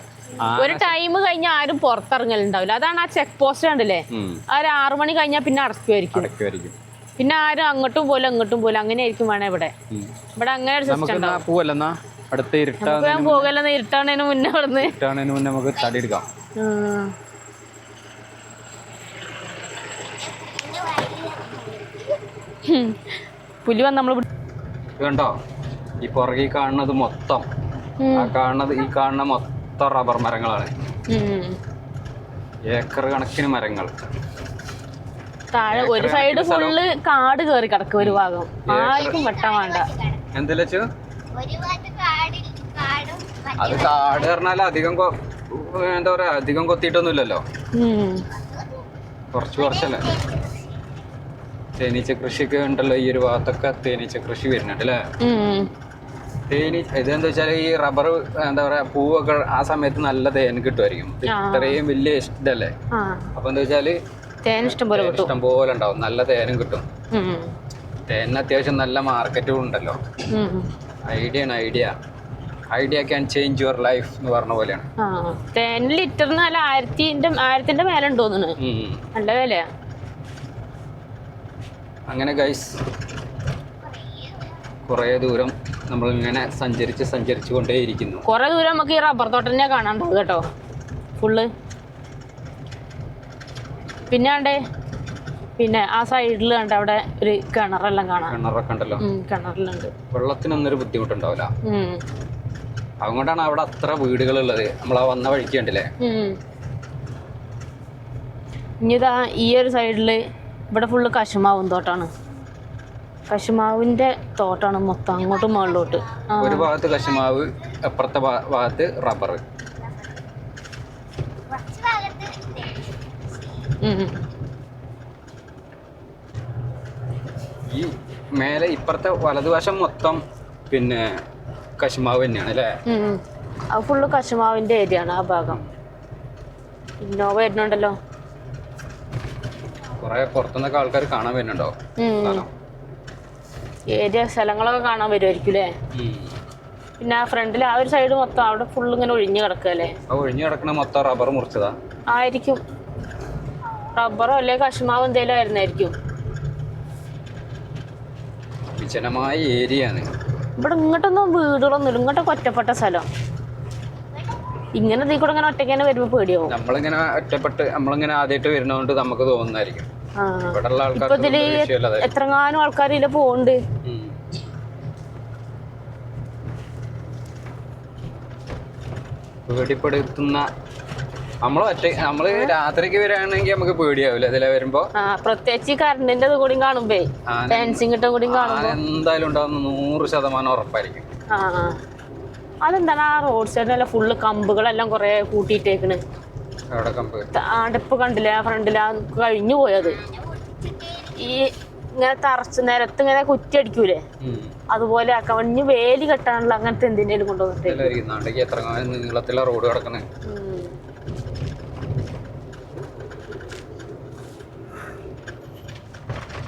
ഒരു ടൈം കഴിഞ്ഞാൽ ആരും പുറത്തിറങ്ങലുണ്ടാവില്ല. അതാണ് ആ ചെക്ക് പോസ്റ്റ് കണ്ടില്ലേ, ആ ഒരു 6 മണി കഴിഞ്ഞാൽ പിന്നെ അടക്കുമായിരിക്കും. പിന്നെ ആരും അങ്ങോട്ടും പോലെ ഇങ്ങോട്ടും പോലെ അങ്ങനെ ആയിരിക്കും വേണേ. ഇവിടെ അങ്ങനെ ഒരു സിസ്റ്റം പോകല്ലെന്ന് ഇരുട്ടാണേന് മുന്നേ നമുക്ക് തടി എടുക്കാം. പുലി വന്ന് നമ്മൾ കണ്ടോ ഈ പുറകെ കാണുന്നത് മൊത്തം, ഈ കാണുന്ന മൊത്തം റബ്ബർ മരങ്ങളാണ്. ഏക്കർ കണക്കിന് മരങ്ങൾ. താഴെ ഒരു സൈഡ് ഫുള്ള് കാട് കയറി കിടക്കും. ഒരു ഭാഗം ആർക്കും വെട്ടാൻ വേണ്ട. എന്തല്ല അത് കാട് പറഞ്ഞാൽ അധികം എന്താ പറയാ, അധികം കൊത്തിയിട്ടൊന്നുമില്ലല്ലോ. കുറച്ചല്ലേ. തേനീച്ച കൃഷിയൊക്കെ ഉണ്ടല്ലോ ഈ ഒരു ഭാഗത്തൊക്കെ. തേനീച്ച കൃഷി വരുന്നുണ്ട് അല്ലേ. ഇതെന്താ വെച്ചാൽ ഈ റബ്ബർ എന്താ പറയാ പൂവൊക്കെ ആ സമയത്ത് നല്ല തേൻ കിട്ടുമായിരിക്കും. ഇത്രയും വലിയ ഇതല്ലേ. അപ്പൊ എന്താ വെച്ചാല് ഇഷ്ടം പോലെ ഉണ്ടാവും. നല്ല തേനും കിട്ടും. തേനിന് അത്യാവശ്യം നല്ല മാർക്കറ്റും ഉണ്ടല്ലോ. Idea can change your life എന്ന് പറഞ്ഞ പോലെയാണ്. തേൻ ലിറ്ററിന് 1000 മേലെ ഉണ്ടോന്ന്, നല്ല വിലയാ. അങ്ങനെ ഗൈസ് കുറേ ദൂരം നമ്മൾ ഇങ്ങനെ സഞ്ചരിച്ചു കൊണ്ടേയിരിക്കുന്നു. കുറെ ദൂരം നമുക്ക് ഈ റബ്ബർ തോട്ടം തന്നെ കാണാണ്ടാവും കേട്ടോ ഫുള്ള്. പിന്നെ ആ സൈഡിൽ കണ്ട അവിടെ ഒരു കിണറെല്ലാം കാണാം. കിണറൊക്കെ ഉണ്ടല്ലോ. കിണറിലുണ്ട്. വെള്ളത്തിനൊന്നൊരു ബുദ്ധിമുട്ടുണ്ടാവില്ല. അതുകൊണ്ടാണ് അവിടെ അത്ര വീടുകളുള്ളത്. നമ്മൾ ആ വന്ന വഴിക്ക് കണ്ടില്ലേ. ഇനിതാ ഈ ഒരു സൈഡില് ഇവിടെ ഫുള്ള് കശുമാവും തോട്ടാണ്. കശുമാവിന്റെ തോട്ടാണ് മൊത്തം അങ്ങോട്ടും മുകളിലോട്ട്. ഒരു ഭാഗത്ത് കശുമാവ്, അപ്പുറത്തെ ഭാഗത്ത് റബ്ബർ. ഈ മേലെ ഇപ്പുറത്തെ വലതുവശം മൊത്തം പിന്നെ കശുമാവ് തന്നെയാണ് അല്ലേ. അത് ഫുള്ള് കശുമാവിന്റെ ഏരിയ ആണ് ആ ഭാഗം. ഇന്നോവ വരുന്നുണ്ടല്ലോ. കൊറേ പുറത്തുനിന്നൊക്കെ ആൾക്കാർ കാണാൻ വരുന്നുണ്ടോ? ഏരിയ സ്ഥലങ്ങളൊക്കെ കാണാൻ വരുമായിരിക്കും അല്ലേ. പിന്നെ ആ ഫ്രണ്ടിൽ ആ ഒരു സൈഡ് മൊത്തം അവിടെ ഫുള്ള് ഇങ്ങനെ ഒഴിഞ്ഞു കിടക്കല്ലേ. ഒഴിഞ്ഞു കിടക്കണ മൊത്തം റബ്ബർ മുറിച്ചതാ ആയിരിക്കും. റബ്ബറോ അല്ലെ കശുമാവ് എന്തേലും ആയിരുന്നായിരിക്കും. വിജനമായ ഏരിയ ആണ്. ഇവിടെ ഇങ്ങോട്ടൊന്നും വീടുകളൊന്നുമില്ല, ഇങ്ങോട്ടൊക്കെ ഒറ്റപ്പെട്ട സ്ഥലം. ഇങ്ങനെ ഇതിൽ കൂടെ ഇങ്ങനെ ഒറ്റയ്ക്ക് തന്നെ വരുമ്പോ പേടിയാവും. നമ്മളിങ്ങനെ ഒറ്റപ്പെട്ട് നമ്മളിങ്ങനെ ആദ്യമായിട്ട് വരുന്നതുകൊണ്ട് നമുക്ക് തോന്നുന്നതായിരിക്കും. ഇവിടെയുള്ള ഇപ്പൊ ഇതില് എത്രങ്ങാനും ആൾക്കാർ ഇതില് പോണ്ട്. പേടിപ്പെടുത്തുന്ന നമ്മള് രാത്രിക്ക് വരികയാണെങ്കിൽ നമുക്ക് പേടിയാവില്ല ഇതിലെ വരുമ്പോ. പ്രത്യേകിച്ച് കറണ്ടിന്റെ കൂടി കാണുമ്പേ ഫാൻസിങ് കൂടി കാണുമ്പോ എന്തായാലും ഉണ്ടാവുന്ന 100% ഉറപ്പായിരിക്കും. അതെന്താണ് ആ റോഡ് സൈഡിലല്ല ഫുള്ള് കമ്പുകളെല്ലാം കൊറേ കൂട്ടിയിട്ടേക്കണ്. ആടപ്പ് കണ്ടില്ല ഫ്രണ്ടില കഴിഞ്ഞു പോയത്. ഈ ഇങ്ങനെ തറച്ച് നിരത്ത് ഇങ്ങനെ കുറ്റിയടിക്കൂലേ, അതുപോലെ കവഞ്ഞ് വേലി കെട്ടാനുള്ള അങ്ങനത്തെ എന്തിനേലും കൊണ്ടുവന്നിട്ട് എത്ര നീളത്തിലുള്ള റോഡ് കിടക്കണേ.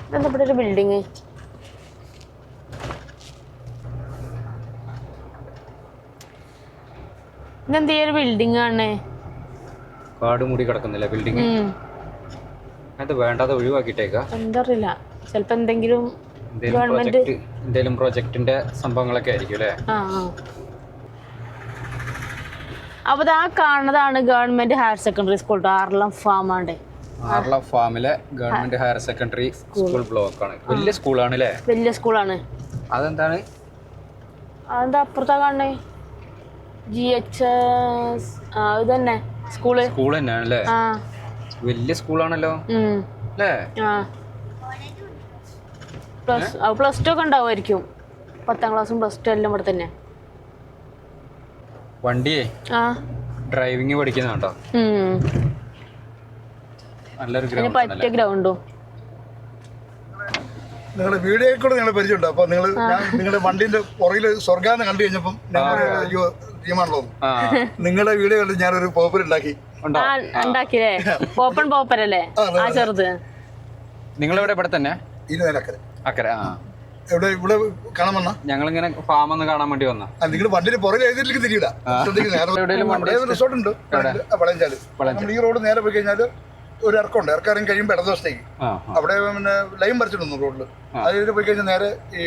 ഇതെന്താ ഇവിടെ ഒരു ബിൽഡിങ്? ഇതെന്താ ഒരു ബിൽഡിങ് ആണ്? കാട് മൂടി കിടക്കുന്നില്ല ബിൽഡിങ്. അത് വേണ്ടാതെ ഒഴിവാക്കിട്ടേക്കാ എന്താ അറിയില്ല. ചിലപ്പോ എന്തെങ്കിലും എന്തെങ്കിലും പ്രൊജക്ടിന്റെ സംഭവങ്ങളൊക്കെ ആയിരിക്കും അല്ലേ? അപ്പൊ ആ കാണുന്നതാണ് government higher secondary school Aralam ഫാമാണ്ട്. ആർളം ഫാമിലെ government higher secondary school block ആണ്. വലിയ സ്കൂളാണ് അല്ലേ? വലിയ സ്കൂളാണ്. അതെന്താണ് അതെന്താ അപ്പുറത്താ കാണണേ? GHS ഇത് തന്നെ സ്കൂള് തന്നെയാണ് അല്ലേ? വലിയ സ്കൂളാണല്ലോ അല്ലേ? പ്ലസ് ടു ഒക്കെ ഉണ്ടാവുമായിരിക്കും. 10ാം ക്ലാസ്സും പ്ലസ് ടു എല്ലാം ഇവിടെ തന്നെ. വണ്ടിയെ ഡ്രൈവിംഗ് പഠിക്കുന്നുണ്ടോ? നല്ലൊരു പറ്റിയ ഗ്രൗണ്ടോ? നിങ്ങളുടെ വീഡിയോയിൽ കൂടെ നിങ്ങൾ പരിചയമുണ്ടോ? അപ്പൊ നിങ്ങളുടെ വണ്ടിന്റെ പുറകില് സ്വർഗാന്ന് കണ്ടു കഴിഞ്ഞപ്പം ടീമാണല്ലോ. നിങ്ങളുടെ വീഡിയോ കണ്ട് ഞാനൊരു പോപ്പർ ഉണ്ടാക്കിയല്ലേ? പോപ്പൻ പോപ്പരല്ലേ ആ ചെറുത്? നിങ്ങളിവിടെ ഇവിടെ തന്നെ അക്കരെ ഇവിടെ കാണാൻ വന്ന ഞങ്ങളിങ്ങനെ ഫാം ഒന്ന് കാണാൻ വേണ്ടി വന്ന. നിങ്ങൾ വണ്ടിന്റെ പുറകിൽ എഴുതിയിലേക്ക് തിരിയില്ല. റിസോർട്ട് ഉണ്ട് വളയഞ്ചാല്. ഈ റോഡ് നേരെ പോയി കഴിഞ്ഞാൽ ഒരു ഇറക്കമുണ്ട്. ഇറക്കാരും കഴിയുമ്പോൾ ഇടതുവശത്തേക്ക് അവിടെ പിന്നെ ലൈൻ വരച്ചിട്ടുണ്ട് റോഡിൽ. അതിൽ പോയി കഴിഞ്ഞാൽ നേരെ ഈ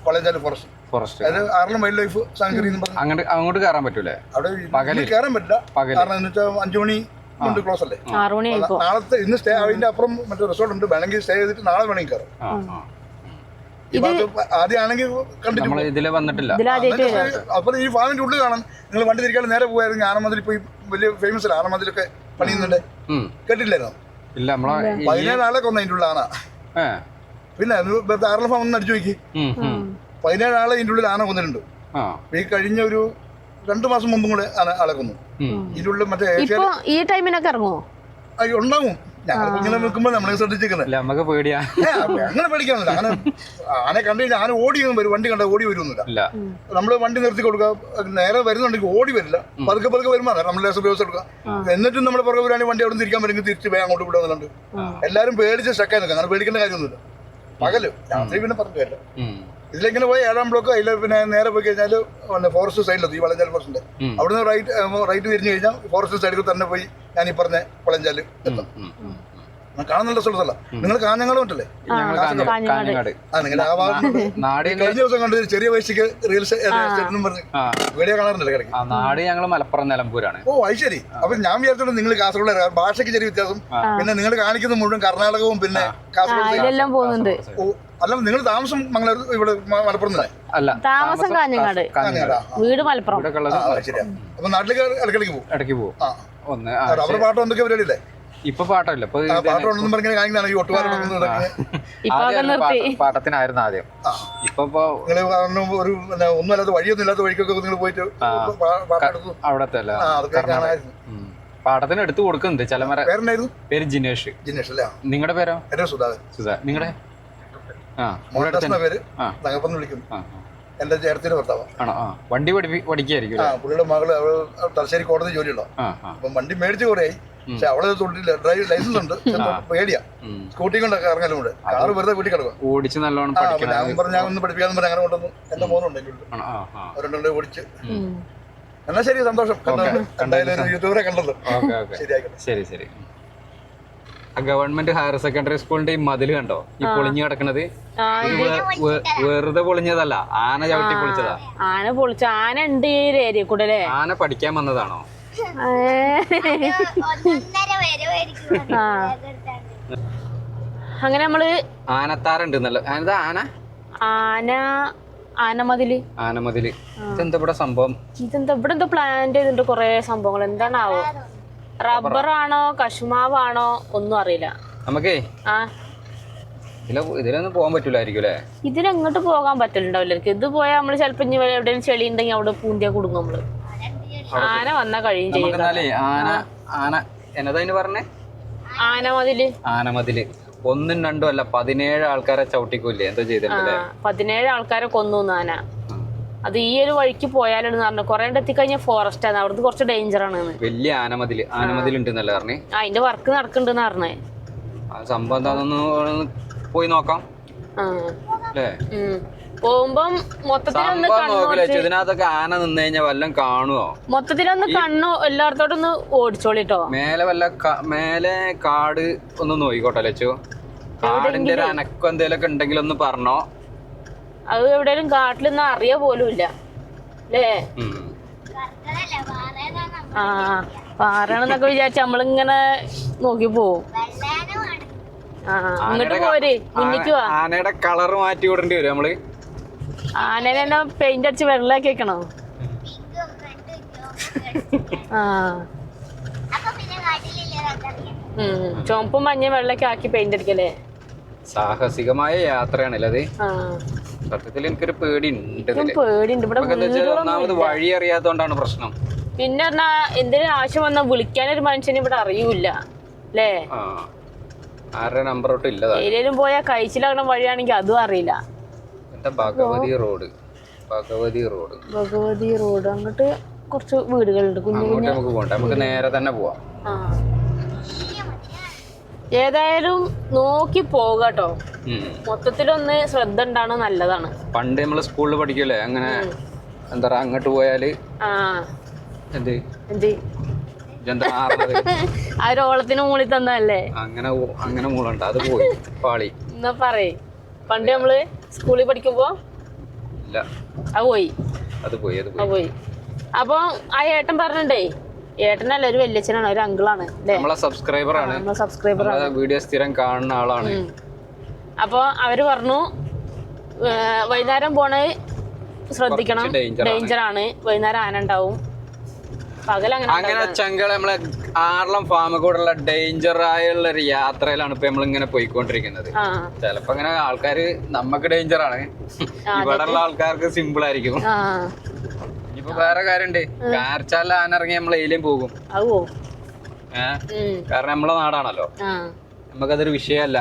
വളയഞ്ചാല് ഫോറസ്റ്റ്, അതായത് ആർളം വൈൽഡ് ലൈഫ് സാങ്ച്വറി. അങ്ങോട്ട് കയറാൻ പറ്റൂലേ? അവിടെ കയറാൻ പറ്റില്ല. കാരണം എന്ന് വെച്ചാൽ 5 മണി കൊണ്ട് ക്ലോസ് അല്ലേ. നാളത്തെ ഇന്ന് സ്റ്റേ അതിന്റെ അപ്പുറം മറ്റേ റിസോർട്ട് ഉണ്ട്. വേണമെങ്കിൽ സ്റ്റേ ചെയ്തിട്ട് നാളെ വേണമെങ്കിൽ കയറാം. ആദ്യമാണെങ്കിൽ വന്നിട്ടില്ല. അപ്പൊ ഈ ഫാമിന്റെ ഉള്ളിൽ കാണാൻ നിങ്ങൾ വണ്ടി തിരിക്കാതെ നേരെ പോയായിരുന്നു. ആനമതിൽ പോയി വലിയ ഫേമസ് അല്ല, ആനമതിലൊക്കെ പണിയുന്നുണ്ട്. കേട്ടില്ലായിരുന്നോ? 17 ആളെ കൊന്ന അതിന്റെ ഉള്ളിൽ ആന. പിന്നെ ആർളം ഫാം ഒന്ന് അടിച്ചു നോക്കി. 17 ആളെ ഇതിന്റെ ഉള്ളിൽ ആന കൊന്നിട്ടുണ്ട്. ഈ കഴിഞ്ഞ ഒരു 2 മാസം മുമ്പും കൂടെ ആളെ കൊന്നു. ഇതിന്റെ ഉള്ളിൽ മറ്റേ ഈ ടൈമിനൊക്കെ ഇറങ്ങുമോ? ഉണ്ടാവും. ഞങ്ങളിങ്ങനെ നിൽക്കുമ്പോൾ നമ്മളെ ശ്രദ്ധിച്ചിരിക്കുന്നത് നമുക്ക് പേടിയാ. അങ്ങനെ പേടിക്കാന്നില്ല. അങ്ങനെ ആനെ കണ്ടു കഴിഞ്ഞാൽ ആന ഓടി വരും. വണ്ടി കണ്ട ഓടി വരുന്നില്ല. നമ്മള് വണ്ടി നിർത്തി കൊടുക്കുക. നേരെ വരുന്നുണ്ടെങ്കിൽ ഓടി വരില്ല. പതുക്കെ വരുമ്പോ നമ്മൾ ലേശം ഉപയോഗിച്ച് കൊടുക്കുക. എന്നിട്ടും നമ്മുടെ പുറകെ വരാണെങ്കിൽ വണ്ടി അവിടെ തിരിക്കാൻ പറ്റുമെങ്കിൽ തിരിച്ച് വേഗം അങ്ങോട്ട് വിടുന്നുണ്ട്. എല്ലാവരും പേടിച്ച് സ്റ്റക്കായി നിൽക്കുക. അങ്ങനെ പേടിക്കേണ്ട കാര്യമൊന്നുമില്ല. പകല് രാത്രി പിന്നെ പറഞ്ഞു കേട്ടോ. ഇതിലെങ്ങനെ പോയി 7ാം ബ്ലോക്ക് അതിൽ പിന്നെ നേരെ പോയി കഴിഞ്ഞാൽ ഫോറസ്റ്റ് സൈഡിലെത്തും. ഈ വളഞ്ചാൽ ഫോറസ്റ്റിന്റെ അവിടുന്ന് റൈറ്റ് തിരിഞ്ഞു കഴിഞ്ഞാൽ ഫോറസ്റ്റ് സൈഡിൽ തന്നെ പോയി ഞാൻ ഈ പറഞ്ഞ വളഞ്ചാല് എത്തും. കാണാൻ നല്ല സ്ഥലത്തല്ല. നിങ്ങൾ കാഞ്ഞങ്ങാട് മറ്റല്ലേ? കഴിഞ്ഞ ദിവസം കണ്ടു ചെറിയ വയസ്സിക്ക് റീൽസ് പറഞ്ഞ് വീഡിയോ കാണാറുണ്ടല്ലേ കിടക്കും. നാട് ഞങ്ങൾ മലപ്പുറം നിലമ്പൂരാണ്. ഓ അത് ശരി. അപ്പൊ ഞാൻ വിചാരിച്ചോണ്ട് നിങ്ങൾ കാസർഗോഡ് ഭാഷയ്ക്ക് ചെറിയ വ്യത്യാസം. പിന്നെ നിങ്ങൾ കാണിക്കുന്ന മുഴുവൻ കർണാടകവും പിന്നെ കാസർഗോഡ്. അല്ല നിങ്ങൾ താമസം മംഗളൂർ ഇവിടെ മലപ്പുറം തന്നെ? അല്ല, താമസം കാഞ്ഞങ്ങാട്, വീട് മലപ്പുറം. ശരിയാ. അപ്പൊ നാട്ടിലേക്ക് ഇടയ്ക്ക് പോകും. ഒന്ന് അവരുടെ പാട്ട് എന്തൊക്കെ പരിപാടിയില്ലേ? ഇപ്പൊ പാട്ടല്ല, പാട്ടൊന്നും പറഞ്ഞ കാണിക്കുന്നതാണ് ഈ പാട്ടത്തിനായിരുന്നു ആദ്യം. ഇപ്പൊ നിങ്ങൾ ഒരു ഒന്നുമല്ലാത്ത വഴിയൊന്നും ഇല്ലാത്ത വഴിക്കൊക്കെ നിങ്ങൾ പോയിട്ട് അവിടത്തെ പാട്ടത്തിന് എടുത്തു കൊടുക്കുന്നുണ്ട്. ചിലമര പേര് ജിനേഷ്. അല്ലേ? നിങ്ങളുടെ പേരോ? സുധാ. നിങ്ങളുടെ പേര് തകപ്പെന്ന് വിളിക്കുന്നു. എന്റെ ചേർത്തിന്റെ ഭർത്താവ് ആണോ? വണ്ടി പഠിക്കായിരിക്കും. പുള്ളിയുടെ മകള് തലശ്ശേരി കോടതി ജോലിയുള്ളോ. അപ്പം വണ്ടി മേടിച്ച് കുറേയായി. പക്ഷെ അവളെ തൊട്ടില്ല. ഡ്രൈവ് ലൈസൻസ് ഉണ്ട്. പേടിയാ സ്കൂട്ടി കൊണ്ടൊക്കെ ഇറങ്ങാലും കൂടെ. കാറ് വെറുതെ വീട്ടിൽ കിടക്കുക. ഓടിച്ച് നല്ലോണം ഞാൻ ഒന്ന് പഠിപ്പിക്കാന്ന് പറഞ്ഞ അങ്ങനെ കൊണ്ടൊന്നും എന്റെ മോനുണ്ട്. അവരുണ്ട് ഓടിച്ച്. എന്നാ ശരി, സന്തോഷം. എന്തായാലും യൂട്യൂബറെ കണ്ടല്ലോ. ശരി. ഗവൺമെന്റ് ഹയർ സെക്കൻഡറി സ്കൂളിന്റെ ഈ മതില് കണ്ടോ ഈ പൊളിഞ്ഞു കിടക്കണത്? വെറുതെ പൊളിഞ്ഞതല്ല, ആന ചവിട്ടി പൊളിച്ചതാ. ആന ഉണ്ട് ഈ ഏരിയ കൂടെ അല്ലേ? ആന പഠിക്കാൻ വന്നതാണോ? അങ്ങനെ നമ്മള് ആനത്താറുണ്ടെന്നല്ലോ. ആനമതില് ഇതെന്താ ഇവിടെ സംഭവം? ഇതെന്താ ഇവിടെ എന്തോ പ്ലാൻ ചെയ്തിട്ടുണ്ട് കൊറേ സംഭവങ്ങൾ. എന്താണാവോ? റബ്ബറാണോ കശുമാവാണോ ഒന്നും അറിയില്ല നമുക്കേ. ഇതിലൊന്നും പോകാൻ പറ്റൂലായിരിക്കും അല്ലേ? ഇതിലെങ്ങോട്ട് പോകാൻ പറ്റില്ലുണ്ടാവില്ല. ഇത് പോയാൽ നമ്മള് ചിലപ്പോ എവിടെയും ചെളി ഉണ്ടെങ്കിൽ അവിടെ പൂന്തിയാ കൊടുക്കും നമ്മള്. ആന വന്നാ കഴിയും ചെയ്യും. എന്നതാ പറഞ്ഞേ? ആനമതില് ഒന്നും രണ്ടും അല്ല, 17 ആൾക്കാരെ ചവിട്ടിക്കൂല്ലേ? എന്താ ചെയ്തിട്ടുണ്ടല്ലേ? 17 ആൾക്കാരെ കൊന്നു ആന. അത് ഈ ഒരു വഴിക്ക് പോയാലെന്ന് പറഞ്ഞു. കൊറേ എത്തിക്കഴിഞ്ഞാൽ ഫോറസ്റ്റ് ആണ്, അവിടുന്ന് കുറച്ച് ഡേഞ്ചർ ആണ്. വലിയ ആനമതിൽ ഉണ്ടെന്നല്ലേ പറഞ്ഞേ? അതിന്റെ വർക്ക് നടക്കുന്നുണ്ടെന്ന് പറഞ്ഞേ. സംഭവം എന്താണെന്ന് പോയി നോക്കാം അല്ലേ? പോകുമ്പം മൊത്തത്തിലൊന്ന് ഇതിനകത്തൊക്കെ ആന നിന്ന് കഴിഞ്ഞാൽ വല്ലതും കാണുവോ? മൊത്തത്തിലൊന്ന് കണ്ണു എല്ലായിടത്തോട്ടൊന്ന് ഓടിച്ചോളിട്ടോ. മേലെ കാട് ഒന്ന് നോയിക്കോട്ടെ ലച്ചു. കാടിന്റെ ഒരു അനക്കം എന്തേലൊക്കെ ഉണ്ടെങ്കിൽ ഒന്ന് പറഞ്ഞോ. അത് എവിടെയും കാട്ടിലൊന്നും അറിയ പോലും ഇല്ല അല്ലേ? പാറയാണെന്നൊക്കെ വിചാരിച്ച നമ്മളിങ്ങനെ നോക്കി പോവും. ഇങ്ങോട്ട് പോര്, മുന്നിക്ക് വാ. ആനയുടെ കളർ മാറ്റി വിടേണ്ടി വരും നമ്മള്. ആനേനെ തന്നെ പെയിന്റ് അടിച്ച് വെള്ളാക്കി വെക്കണോ? ചുവപ്പും മഞ്ഞയും വെള്ളൊക്കെ ആക്കി പെയിന്റ് അടിക്കല്ലേ? സാഹസികമായ യാത്രയാണല്ലേ അത്? സത്യത്തിൽ എനിക്കൊരു പേടിയുണ്ട്. ഒന്നാമത് വഴി അറിയാത്തോണ്ടാണ് പ്രശ്നം. പിന്നെ പറഞ്ഞാ എന്തെങ്കിലും ആവശ്യം വന്നാ വിളിക്കാനൊരു മനുഷ്യന് ഇവിടെ അറിയൂല അല്ലേ? ആരുടെ നമ്പർ ഒട്ടും ഇല്ല. ഏരിയയിലും പോയാൽ കഴിച്ചിലാകണ വഴിയാണെങ്കിൽ അതും അറിയില്ല. ഭഗവതി റോഡ് അങ്ങോട്ട് കുറച്ച് വീടുകളുണ്ട്. നമുക്ക് പോകണ്ട, നമുക്ക് നേരെ തന്നെ പോവാം. ഏതായാലും നോക്കി പോകട്ടോ. മൊത്തത്തിലൊന്ന് ശ്രദ്ധ ഉണ്ടാണ് നല്ലതാണ്. പണ്ട് നമ്മള് സ്കൂളിൽ പഠിക്കല്ലേ, അങ്ങനെ എന്താ പറയാ, അങ്ങോട്ട് പോയാല് ഓളത്തിന് മൂളി തന്നല്ലേ? അങ്ങനെ മൂളുണ്ട്, അത് പോയി പാളി. എന്നാ പറയ്, പണ്ട് നമ്മള് സ്കൂളിൽ പഠിക്കുമ്പോ അത് പോയി. അപ്പൊ ആ ഏട്ടൻ പറഞ്ഞിട്ടേ, ഏട്ടനല്ല ഒരു വല്യച്ഛനാണ്, ഒരു അങ്കിളാണ്. നമ്മളെ സബ്സ്ക്രൈബറാണ്, വീഡിയോ സ്ഥിരം കാണുന്ന ആളാണ്. അപ്പൊ അവര് പറഞ്ഞു വൈകുന്നേരം പോണേ ശ്രദ്ധിക്കണം, ഡേഞ്ചർ ആണ്, വൈകുന്നേരം ആന ഉണ്ടാവും. അങ്ങനെ ചങ്കള നമ്മളെ ആർളം ഫാമിൽ കൂടെയുള്ള ഡേഞ്ചർ ആയുള്ള ഒരു യാത്രയിലാണ് ഇപ്പൊ നമ്മളിങ്ങനെ പോയിക്കൊണ്ടിരിക്കുന്നത്. ചിലപ്പോ അങ്ങനെ ആൾക്കാര് നമുക്ക് ഡേഞ്ചർ ആണ്, ഇവിടെ ഉള്ള ആൾക്കാർക്ക് സിമ്പിൾ ആയിരിക്കും. ഇപ്പൊ വേറെ കാര്യണ്ട്, കാർച്ചാലിൽ ആന ഇറങ്ങി നമ്മൾ എയിലേയും പോകും. കാരണം നമ്മളെ നാടാണല്ലോ, നമുക്കതൊരു വിഷയമല്ല.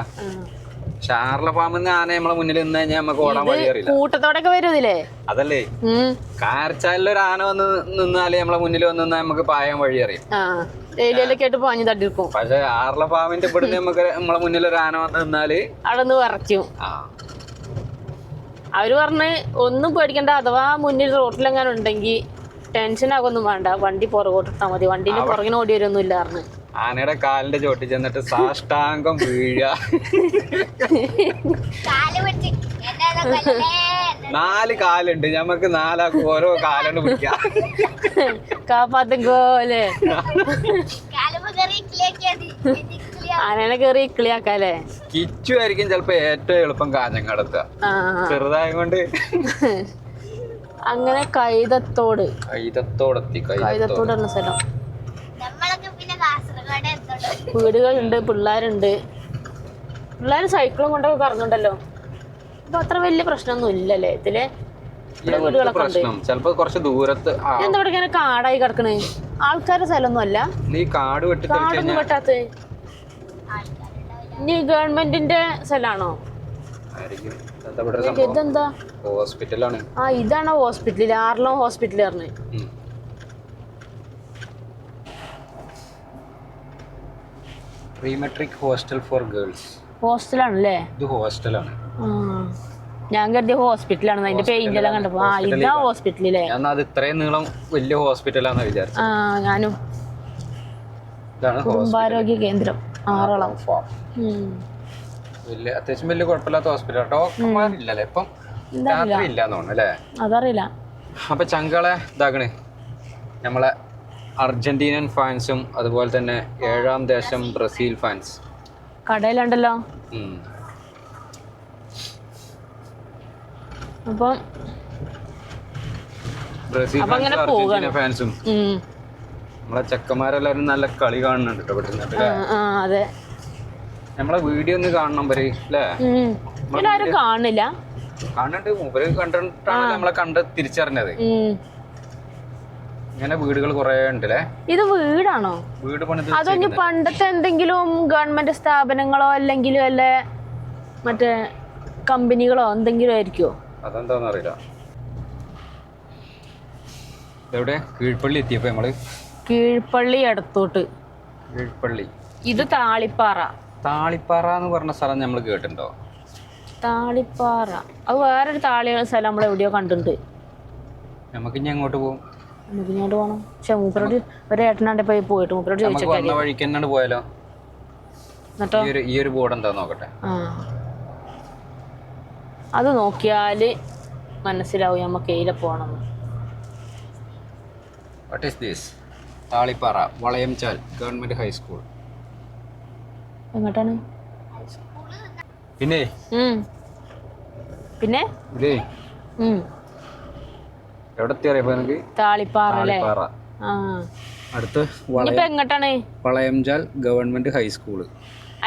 ഷാർല ഫാമിന്ന് ആന നമ്മളെ മുന്നിൽ നിന്ന് കഴിഞ്ഞാൽ നമുക്ക് ഓടാൻ വഴി അറിയില്ല. കൂട്ടത്തോടൊക്കെ വരുന്നില്ലേ? അതല്ലേ, കാർച്ചാലിലൊരു ആന വന്ന് നിന്നാല് നമ്മളെ മുന്നിൽ വന്ന് നിന്നാൽ നമുക്ക് പായാൻ വഴി അറിയും. പക്ഷെ ആർല ഫാമിന്റെ ഇവിടുന്ന് നമുക്ക് നമ്മളെ മുന്നിൽ ഒരു ആന വന്ന് നിന്നാല് അവിടെ വറക്കും. അവര് പറഞ്ഞ് ഒന്നും പേടിക്കണ്ട, അഥവാ മുന്നിൽ റോട്ടിലെങ്ങാനും ഉണ്ടെങ്കിൽ ടെൻഷൻ ആകൊന്നും വേണ്ട, വണ്ടി പുറകോട്ടിട്ടാ മതി, വണ്ടിന്റെ പുറകിന് ഓടി വരുമൊന്നും ഇല്ല പറഞ്ഞു. ആനയുടെ കാലിന്റെ ചോട്ടി ചെന്നിട്ട് സാഷ്ടാംഗം വീഴ. 4 കാലുണ്ട്, ഞമ്മക്ക് 4 ഓരോ കാലുകൊണ്ട് പിടിക്കാം. കാപ്പാത്തല്ലേ ആനനെ കേറി ഇക്കിളിയാക്കാല്ലേ? കിച്ചു ആയിരിക്കും ചിലപ്പോ ഏറ്റവും എളുപ്പം കാഞ്ഞങ്ങാടെത്തുക, ചെറുതായ കൊണ്ട്. അങ്ങനെ കൈതത്തോടെത്തി. കൈതത്തോട് എന്ന സ്ഥലം. വീടുകളുണ്ട്, പിള്ളേരുണ്ട്. പിള്ളേര് സൈക്കിളും കൊണ്ടൊക്കെ കറങ്ങുന്നുണ്ടല്ലോ. അപ്പൊ അത്ര വലിയ പ്രശ്നമൊന്നും ഇല്ലല്ലേ ഇതില്? വീടുകളൊക്കെ ഉണ്ട്. ചിലപ്പോ കുറച്ച് ദൂരത്ത്. എന്താ ഇവിടെ ഇങ്ങനെ കാടായി കിടക്കണേ? ആൾക്കാരുടെ സ്ഥലമൊന്നും അല്ല. കാടൊന്നും വെട്ടാത്ത ഇനി ഗവൺമെന്റിന്റെ സ്ഥലമാണോ? ഇതെന്താ ഹോസ്പിറ്റലാണ്? ഇതാണോ ഹോസ്പിറ്റലിൽ? ആർലോ ഹോസ്പിറ്റൽ പറഞ്ഞേ. Prematric hostel for girls. ഹോസ്റ്റലാണല്ലേ? ഇത് ഹോസ്റ്റലാണ്. ഞാൻ കരുതിയ ഹോസ്പിറ്റലാണ്, അതിന്റെ പെയിന്റെല്ലാം കണ്ടപ്പോ. ഇതാ ഹോസ്പിറ്റലില്ലേ? അത് ഇത്രയും നീളം വലിയ ഹോസ്പിറ്റലാന്ന് വിചാരിച്ചു. ഞാനും. കുടുംബാരോഗ്യ കേന്ദ്രം. ആറളം ഫാം വലിയ അത്യാവശ്യം വലിയ കുഴപ്പമില്ലാത്ത ഹോസ്പിറ്റൽ. ഡോക്ടർമാരില്ലല്ലേ ഇപ്പം? രാത്രി ഇല്ലാന്ന് തോന്നുന്നു അല്ലേ? അതറിയില്ല. അപ്പൊ ചങ്കളെ ഇതാക്കണേ നമ്മളെ അർജന്റീനൻ ഫാൻസും അതുപോലെ തന്നെ 7ാം ദേശം ബ്രസീൽ ഫാൻസ് കടയിലുണ്ടല്ലോ. അപ്പം ബ്രസീൽ ഫാൻസും അർജന്റീന ഫാൻസും നമ്മളെ ചെക്കന്മാരെല്ലാരും നല്ല കളി കാണുന്നുണ്ട് കേട്ടോ പെട്ടെന്ന്. അതെ, നമ്മളെ വീഡിയോ ഒന്ന് കാണണം വരെ അല്ലേ? ആരും കാണില്ല. കാണുന്നുണ്ട്, മൂപ്പര് കണ്ടിട്ടാണ് നമ്മളെ കണ്ട് തിരിച്ചറിഞ്ഞത്. ഇങ്ങനെ വീടുകൾ കുറെ ഉണ്ട് അല്ലേ? ഇത് വീടാണോ? വീട് പണിത് അതോ പണ്ടത്തെ എന്തെങ്കിലും ഗവൺമെന്റ് സ്ഥാപനങ്ങളോ അല്ലെങ്കിൽ വല്ല മറ്റേ കമ്പനികളോ എന്തെങ്കിലും ആയിരിക്കോ? അതെന്താന്ന് അറിയില്ല. എവിടെ? കീഴ്പള്ളി എത്തിയപ്പോ നമ്മള് കീഴ്പള്ളി അടുത്തോട്ട്. കീഴ്പള്ളി. ഇത് താളിപ്പാറ. താളിപ്പാറ എന്ന് പറഞ്ഞ സ്ഥലം നമ്മൾ കേട്ടിട്ടുണ്ടോ? താളിപ്പാറ അത് വേറൊരു സ്ഥലം നമ്മൾ എവിടെയോ കണ്ടിട്ടുണ്ട്. നമുക്ക് ഇനി അങ്ങോട്ട് പോകും. നമുക്ക് ഇങ്ങോട്ട് പോകണം. പക്ഷെ മൂപ്പരോട് ഒരു ഏട്ടനാണ്ട് പോയിട്ട് മൂപ്പരോട് ചോദിച്ചിട്ട് വഴിക്ക് തന്നെ പോയാലോ? എന്നിട്ടോ ഈ ഒരു ബോർഡ് എന്താ നോക്കട്ടെ. അത് നോക്കിയാല് മനസ്സിലാവും നമുക്ക് എയിലെ പോകണം. What is this? Thalipara Valayamchal government high school. എങ്ങോട്ടാണ്? പിന്നെ പിന്നെ ഇതേ എവിടെ എത്തിയറിയപ്പോ എനിക്ക്? താളിപ്പാറ അല്ലേ? അടുത്ത് എങ്ങോട്ടാണ്? Valayamchal government high school.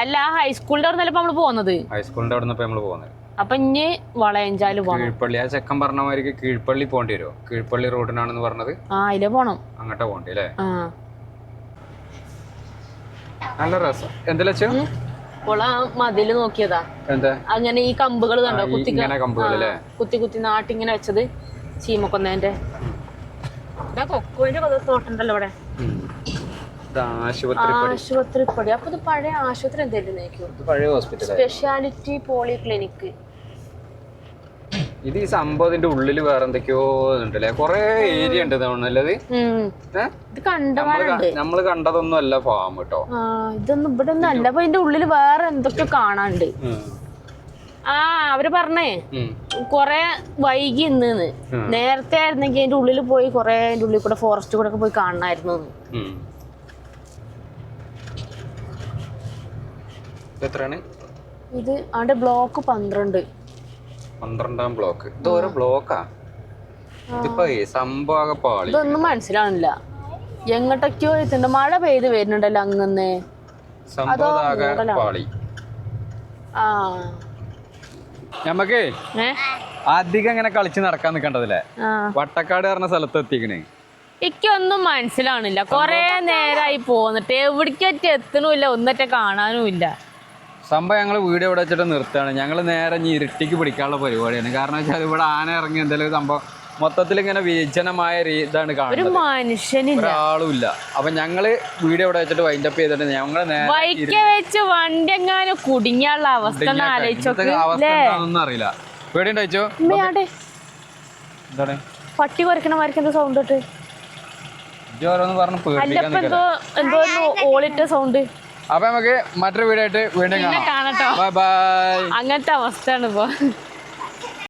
അല്ല, ഹൈസ്കൂളിന്റെ അവിടെ നിന്നല്ലേ നമ്മള് പോകുന്നത്? ഹൈസ്കൂളിന്റെ അവിടെ നിന്ന് നമ്മള് പോകുന്നത്. അപ്പൊ ഇനി വളയംചാല് പോണം. കീഴ്പള്ളി. ആ ചെക്കൻ പറഞ്ഞ മാതിരി കീഴ്പള്ളി പോകേണ്ടി വരുമോ? കീഴ്പള്ളി റോഡിനാണെന്ന് പറഞ്ഞത്. അതിലെ പോണം. അങ്ങോട്ടാ പോകണ്ടേ അല്ലേ? നല്ല രസം. എന്തെല്ലാം മതില് നോക്കിയതാ. എന്താ അങ്ങനെ ഈ കമ്പുകൾ കണ്ടോ? കുത്തി കുത്തി നാട്ടിങ്ങനെ വെച്ചത് ചീമക്കൊന്നേന്റെ. കൊക്കോന്റെ തോട്ടണ്ടല്ലോ ഇവിടെ. ആശുപത്രിപ്പടി. അപ്പൊ ഇത് പഴയ ആശുപത്രി എന്തായിരുന്നു? പഴയ ഹോസ്പിറ്റൽ, സ്പെഷ്യാലിറ്റി പോളി ക്ലിനിക്ക്. ഇത് ഈ സംഭവത്തിന്റെ ഉള്ളില് വേറെ എന്തൊക്കെയോ ഉണ്ടല്ലേ? കൊറേ ഏരിയ ഉണ്ട് തോന്നുന്നല്ലേ? നമ്മള് കണ്ടതൊന്നും അല്ല ഫാം കേട്ടോ. ഇതൊന്നും ഇവിടെ ഒന്നും അല്ല. അപ്പൊ ഇതിന്റെ ഉള്ളില് വേറെ എന്തൊക്കെയോ കാണാണ്ട്. അവര് പറഞ്ഞേ കൊറേ വൈകി ഇന്ന്. നേരത്തെ ആയിരുന്നെങ്കിൽ അതിന്റെ ഉള്ളിൽ പോയി കൊറേ അതിന്റെ ഉള്ളിൽ കൂടെ ഫോറസ്റ്റ് കൂടെ ഒക്കെ പോയി കാണണമായിരുന്നു. എത്രയാണ് ഇത്? അവിടെ ബ്ലോക്ക് 12. 12ാം ബ്ലോക്ക്. ഇതോരോ ബ്ലോക്കാ. ഇതിപ്പോ സംഭവം പാളി. ഇതൊന്നും മനസ്സിലാണില്ല. എങ്ങോട്ടൊക്കെയോ എത്തുന്നുണ്ട്. മഴ പെയ്ത് വരുന്നുണ്ടല്ലോ അങ്ങനെ. പാളി. ഞമ്മക്ക് അധികം ഇങ്ങനെ കളിച്ച് നടക്കാൻ നിക്കണ്ടതില്ലേ? വട്ടക്കാട് പറഞ്ഞ സ്ഥലത്ത് എത്തിക്കണേ. എനിക്കൊന്നും മനസ്സിലാവണില്ല. കൊറേ നേരമായി പോന്നിട്ട് എവിടേക്കറ്റ് എത്തണമില്ല, ഒന്നറ്റ കാണാനും ഇല്ല. സംഭവം ഞങ്ങൾ വീഡിയോ ഇവിടെ വെച്ചിട്ട് നിർത്തുകയാണ്. ഞങ്ങൾ നേരെ ഇരുട്ടിക്ക് പിടിക്കാനുള്ള പരിപാടിയാണ്. കാരണം വെച്ചാൽ ഇവിടെ ആന ഇറങ്ങി എന്തെങ്കിലും സംഭവം മൊത്തത്തിൽ ഇങ്ങനെ വിജനമായ ഇതാണ് കാണുന്നത്. ഒരാളും ഇല്ല. അപ്പൊ ഞങ്ങള് വീഡിയോ ഇവിടെ വെച്ചിട്ട് വൈൻഡപ്പ് ചെയ്തിട്ട് ഞങ്ങള് വെച്ച് വണ്ടി എങ്ങാനും കുടുങ്ങിയുള്ള അവസ്ഥ അവസ്ഥ അറിയില്ല. പേടിയുണ്ടോ? എന്താണ് പട്ടി കുറയ്ക്കണമാർക്ക് എന്താ സൗണ്ട് ഇട്ട്? ഓരോന്ന് പറഞ്ഞു പേടിപ്പിക്കാൻ. ഓളിട്ട സൗണ്ട്. അപ്പൊ നമുക്ക് മറ്റൊരു വീഡിയോ ആയിട്ട് വീണ്ടും കാണാം. കാണട്ടോ. Bye bye. അങ്ങനത്തെ അവസ്ഥയാണ് ഇപ്പൊ.